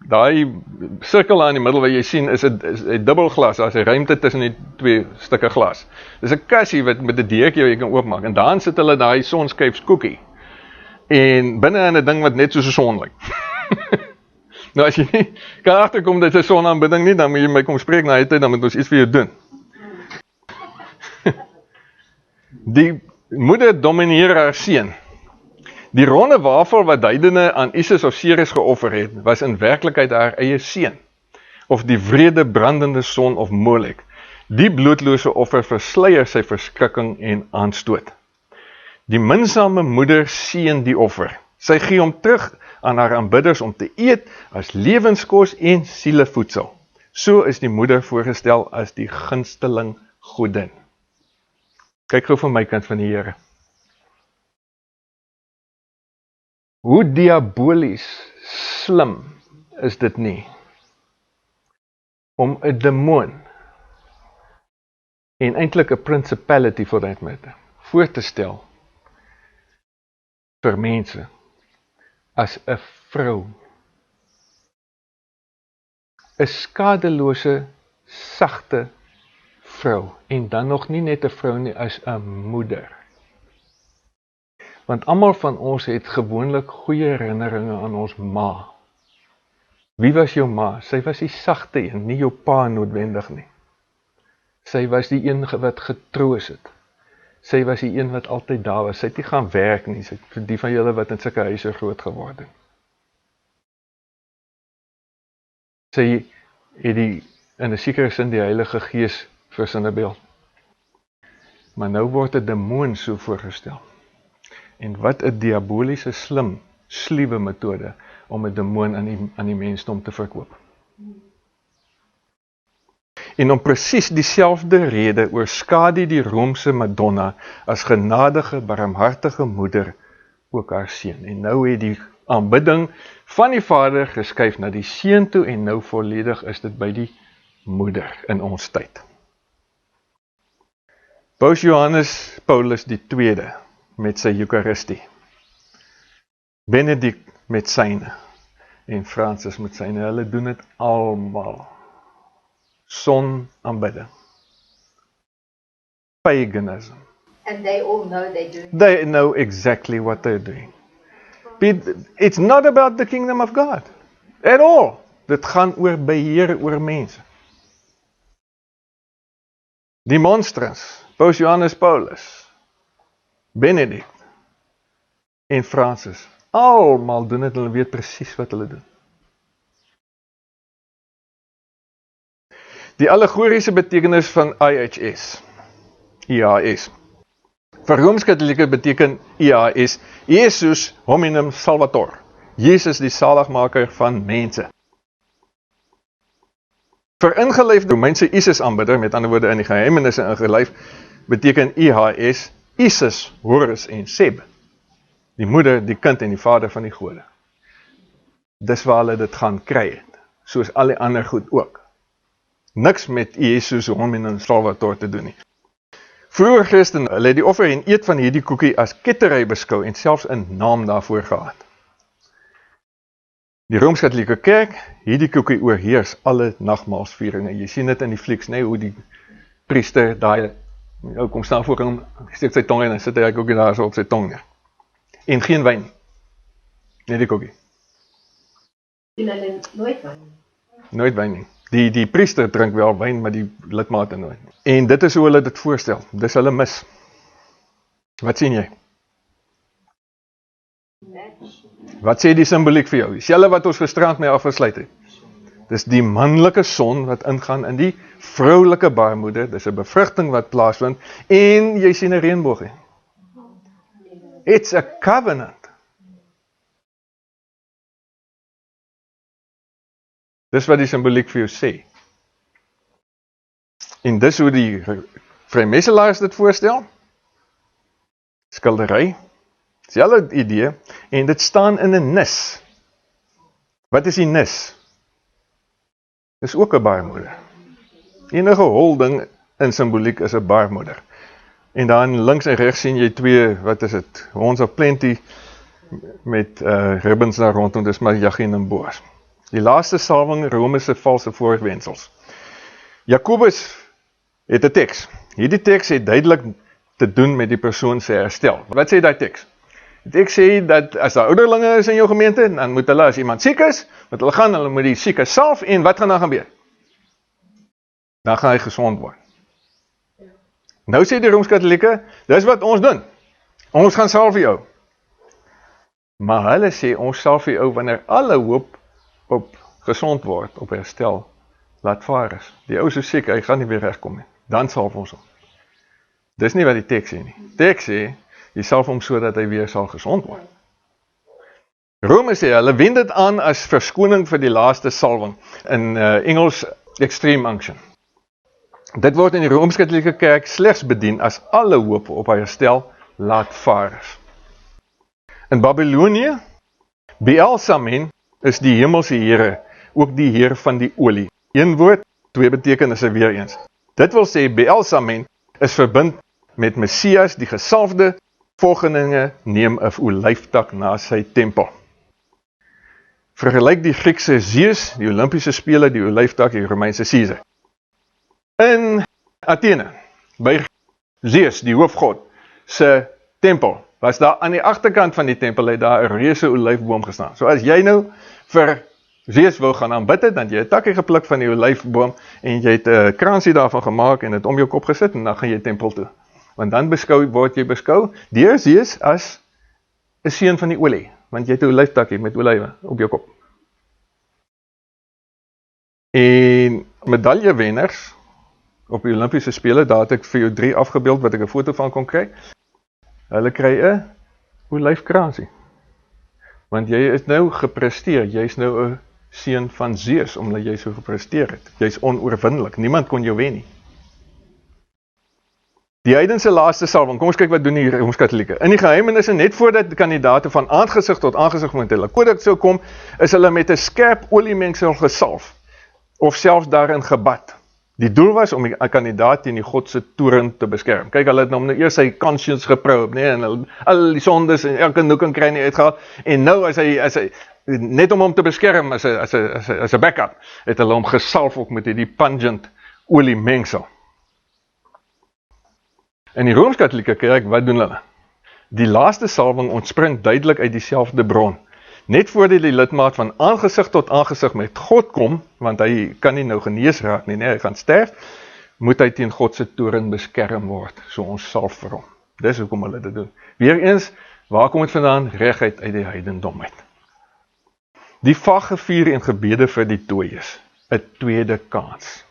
S1: Daai sirkel aan die middel wat jy sien is 'n dubbelglas, daar's 'n ruimte tussen die 2 stukke glas. Dis 'n kassie wat met 'n deurtjie wat jy kan oopmaak en daarin sit hulle daai sonskyfskoekie. En binne in 'n ding wat net soos 'n son lyk. Nou as jy nie kan agterkom dit is 'n sonaanbidding nie, dan moet jy my kom spreek na die tyd, dan moet ons iets vir jou doen. Die moeder domineer haar seun. Die ronde wafel wat duidende aan Isis of Ceres geoffer het, was in werklikheid haar eie seun, of die wrede brandende son of Molek. Die bloedlose offer versluier sy verskrikking en aanstoot. Die minsame moeder seën die offer. Sy gee hom terug aan haar aanbidders om te eet as lewenskos en sielevoedsel. So is die moeder voorgestel as die gunsteling godin. Kyk gou van my kant van die Here. Hoe diabolies slim is dit nie om 'n demoon en eintlik 'n principality for that matter voor te stel vir mense as 'n vrou, 'n skadelose, sagte vrou, en dan nog nie net 'n vrou nie, as 'n moeder. Want almal van ons het gewoonlik goeie herinneringe aan ons ma. Wie was jou ma? Sy was die sagte een, nie jou pa noodwendig nie. Sy was die een wat getroos het. Sy was die een wat altyd daar was. Sy het nie gaan werk nie, sy het vir die van julle wat in sulke huise groot geword het. Sy het in 'n sekere sin die Heilige Gees versinnebeeld. Maar nou word 'n demoon so voorgestel. En wat 'n diaboliese sluwe metode om 'n demoon aan die mensdom te verkoop. En om presies dieselfde rede oorskadu die Romeinse Madonna as genadige, barmhartige moeder ook haar seun. En nou het die aanbidding van die Vader geskuif na die seun toe en nou volledig is dit by die moeder in ons tyd. Paus Johannes Paulus II met sy Eucharistie, Benedict met syne en Francis met syne, hulle doen dit almal. Sonaanbidding, paganism.
S2: And they all know they do.
S1: They know exactly what they're doing. It's not about the kingdom of God at all. Dit gaan oor beheer oor mense. Die monstrans, Paus Johannes Paulus, Benedict en Francis, almal doen dit, hulle weet presies wat hulle doen. Die allegoriese betekenis van IHS, IHS. Vir Rooms-Katolieke beteken IHS, Jesus hominum salvator, Jesus die saligmaker van mense. Vir ingelyfde Romeinse Isis aanbidder, met ander woorde in die geheimenisse ingelyf, beteken IHS, Isis, Horus en Seb, die moeder, die kind en die vader van die gode. Dis waar hulle dit gaan kry het, soos al die ander goed ook. Niks met Jesus hominum salvator te doen nie. Vroeger Christene, hulle het die offer en eet van hierdie koekie as kettery beskou en selfs 'n naam daarvoor gehad. Die Rooms-Katolieke Kerk, hierdie koekie oorheers alle nagmaalsvieringe. Jy sien dit in die flieks, nee, hoe die priester daai kom staan voor hom, steek sy tong in en sit hy koekie daar so op sy tong neer. En geen wyn nie. Net die koekie.
S2: En hulle nooit wyn.
S1: Nooit wyn nie. Die priester drink wel wyn, maar die lidmate nooit. En dit is hoe hulle dit voorstel. Dis hulle mis. Wat sien jy? Wat sê die simboliek vir jou? Dieselfde wat ons gisterand mee afgesluit het. Dis die manlike son wat ingaan in die vroulike baarmoeder. Dis 'n bevrugting wat plaasvind en jy sien 'n reënboog. It's a covenant. Dis wat die simboliek vir jou sê. En dis hoe die vrymeestelaars dit voorstel. Skildery. Dieselfde idee. En dit staan in 'n nis. Wat is die nis? Dis ook 'n baarmoeder. Enige holding in simboliek is 'n baarmoeder. En dan links en regs sien jy twee, wat is dit? Horns of plenty met ribbons daar rondom, dis maar Jachin en Boas. Die laaste salwing, Rome se valse voorwendsels. Jakobus het 'n teks. Hierdie teks het duidelik te doen met die persoon se herstel. Wat sê daai teks? Die teks sê dat as daar ouderlinge is in jou gemeente, dan moet hulle, as iemand siek is, moet hulle moet die sieke salf, en wat gaan dan gebeur? Dan gaan hy gesond word. Nou sê die Rooms-Katolieke, dis wat ons doen. Ons gaan salf vir jou. Maar hulle sê, ons salf vir jou wanneer alle hoop op gesond word, op herstel, laat vaar is. Die ou so siek, hy gaan nie weer regkom nie. Dan salf ons hom. Dis nie wat die teks sê nie. Die teks sê, jy salf hom sodat hy weer sal gesond word. Rome sê, hulle wend dit aan as verskoning vir die laaste salwing. In Engels, extreme unction. Dit word in die Rooms-Katolieke Kerk slegs bedien as alle hoop op herstel laat vaar is. In Babylonië, Beelsamen is die hemelse Here, ook die Heer van die olie. Een woord, twee betekenisse weer eens. Dit wil sê, Beelsamen is verbind met Messias, die gesalfde. Volgelinge neem 'n olyftak na sy tempel. Vergelyk die Griekse Zeus, die Olimpiese spele, die olyftak, die Romeinse Caesar. In Athene, by Zeus, die hoofgod, se tempel, was daar aan die agterkant van die tempel, het daar 'n reuse olyfboom gestaan. So as jy nou vir Zeus wil gaan aanbid het, dan jy 'n takkie gepluk van die olyfboom, en jy het 'n kransie daarvan gemaak, en het om jou kop gesit, en dan gaan jy tempel toe. Want dan word jy beskou deur Zeus as 'n seun van die olie, want jy het 'n olyftakkie met olywe op jou kop. En medaillewenners op die Olimpiese spele, daar het ek vir jou 3 afgebeeld wat ek 'n foto van kon kry. Hulle kry 'n olyfkransie. Want jy is nou gepresteer, jy is nou 'n seun van Zeus omdat jy so gepresteer het. Jy is onoorwinnelik, niemand kon jou wen nie. Die heidense laaste salwing, kom ons kyk wat doen die Rooms-Katolieke. In die geheimenisse, net voordat die kandidaate van aangesig tot aangesig moet hulle kodak sou kom, is hulle met 'n skerp oliemengsel gesalf, of selfs daarin gebad. Die doel was om die kandidaat teen die God se toorn te beskerm. Kyk, hulle het nou eers sy conscience geprobe, nee, en al die sondes en elke noek en kry nie uitgehaal, en nou as hy net om hom te beskerm, as 'n backup, het hulle hom gesalf ook met die pungent oliemengsel. In die Rooms-Katolieke Kerk, wat doen hulle? Die laaste salwing ontspring duidelik uit dieselfde bron. Net voordat die lidmaat van aangesig tot aangesig met God kom, want hy kan nie nou genees raak nie, nee, hy gaan sterf, moet hy teen God se toorn beskerm word, so ons salf vir hom. Dis hoekom hulle dit doen. Weereens, waar kom het vandaan? Reguit uit die heidendom uit. Die vaggevier en gebede vir die dooies, 'n tweede kans.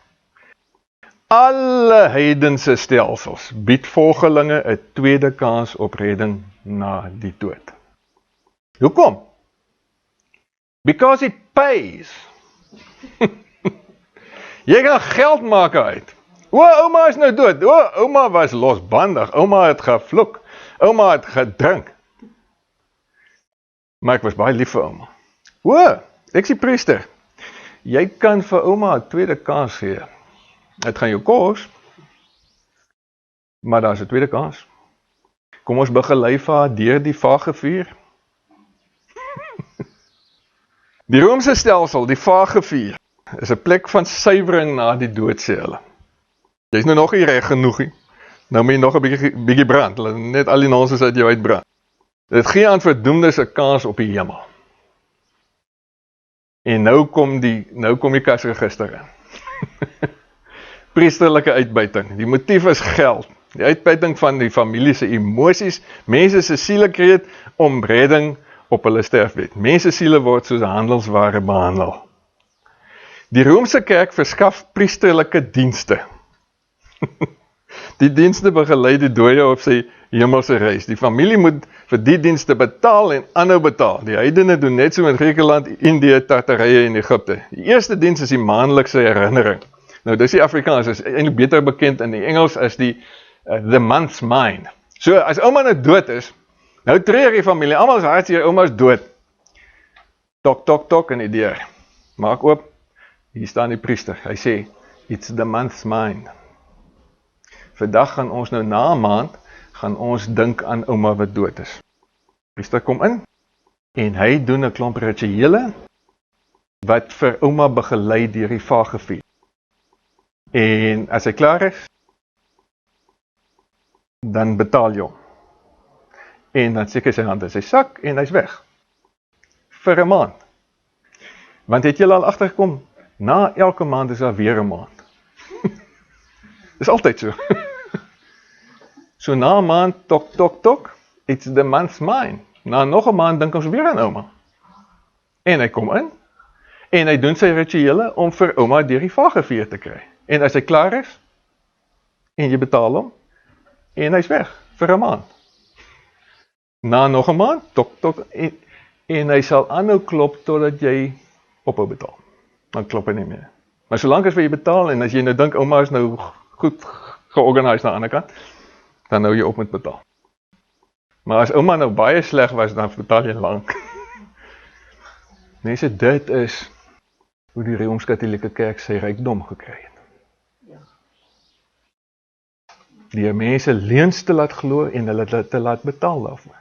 S1: Alle heidense stelsels bied volgelinge 'n tweede kans op redding na die dood. Hoekom? Because it pays. Jy gaan geld maak uit. Ouma is nou dood. Ouma was losbandig. Ouma het gevloek. Ouma het gedrink. Maar ek was baie lief vir ouma. Ek is die priester. Jy kan vir ouma 'n tweede kans gee. Het gaan jou kos, maar daar is 'n tweede kans. Kom ons begelei vir haar deur die vagevuur. Die Romeinse stelsel, die vagevuur, is 'n plek van suiwering na die dood, sê hulle. Jy is nou nog nie reg genoeg nie. Nou moet jy nog 'n bietjie brand, net al die nonsens uit jou uitbrand. Dit gee aan verdoemdes 'n kans op die hemel. En nou kom die kasregister in. Priesterlike uitbuiting. Die motief is geld. Die uitbuiting van die familie se emosies, mense se sielekreet om redding op hulle sterfbed. Mense siele word soos handelsware behandel. Die Romeinse kerk verskaf priesterlike dienste. Die dienste begelei die dooie op sy hemelse reis. Die familie moet vir die dienste betaal en aanhou betaal. Die heidene doen net so in Griekeland, Indië, Tartarije en Egipte. Die eerste diens is die maandelikse herinnering. Nou, dis die Afrikaans, is eintlik beter bekend in die Engels as die the month's mine. So, as ouma nou dood is, nou treur die familie, almal is hartseer, ouma is dood. Tok, tok, tok in die deur. Maak oop, hier staan die priester. Hy sê, it's the month's mine. Vandag gaan ons nou na 'n maand, gaan ons dink aan ouma wat dood is. Priester kom in, en hy doen 'n klomp rituele, wat vir ouma begelei deur die vagevuur. En as hy klaar is, dan betaal jy hom. En dan seker sy hand in sy sak, en hy's weg. Vir 'n maand. Want het julle al agtergekom, na elke maand is daar weer 'n maand. Dis altyd so. So na 'n maand, tok, tok, tok, it's the month's mine. Na nog 'n maand dink ons weer aan ouma. En hy kom in, en hy doen sy rituele om vir ouma deur die vagevuur te kry. En as hy klaar is, en jy betaal hom, en hy's weg, vir 'n maand. Na nog 'n maand, tok, tok, en hy sal aanhou klop, totdat jy ophou betaal. Dan klop hy nie meer. Maar solank as jy betaal, en as jy nou dink, ouma is nou goed georganiseerd aan die ander kant, dan hou jy op met betaal. Maar as ouma nou baie sleg was, dan betaal jy lank. Mense, dit is hoe die Rooms-Katolieke Kerk sy rykdom gekry het. Die mense leuns te laat glo en hulle te laat betaal daarvoor.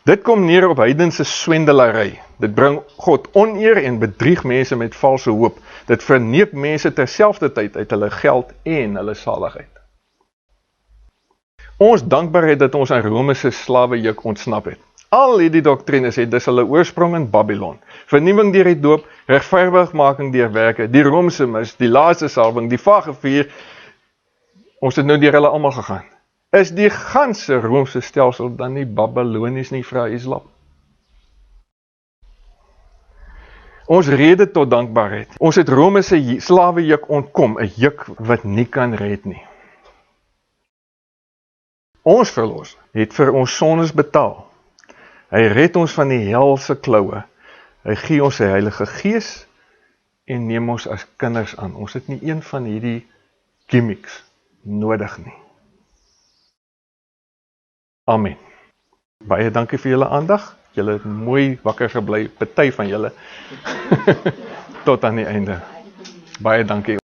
S1: Dit kom neer op heidense swendelary. Dit bring God oneer en bedrieg mense met valse hoop. Dit verneek mense terselfdertyd uit hulle geld en hulle saligheid. Ons dankbaarheid dat ons aan Rome se slawejuk ontsnap het. Al hierdie doktrines het dus hulle oorsprong in Babylon. Vernuwing deur die doop, regverdigmaking deur werke, die Romeinse mis, die laaste salwing, die vagevuur. Ons het nou deur hulle almal gegaan. Is die ganse Romeinse stelsel dan nie Babylonies nie, vra Islam? Ons rede tot dankbaarheid. Ons het Rome se slawejuk ontkom, 'n juk wat nie kan red nie. Ons verlos het vir ons sondes betaal. Hy red ons van die hel se kloue. Hy gee ons sy Heilige Gees en neem ons as kinders aan. Ons het nie een van hierdie gimmicks nodig nie. Amen. Baie dankie vir julle aandag. Julle het mooi wakker gebly, party van julle tot aan die einde. Baie dankie.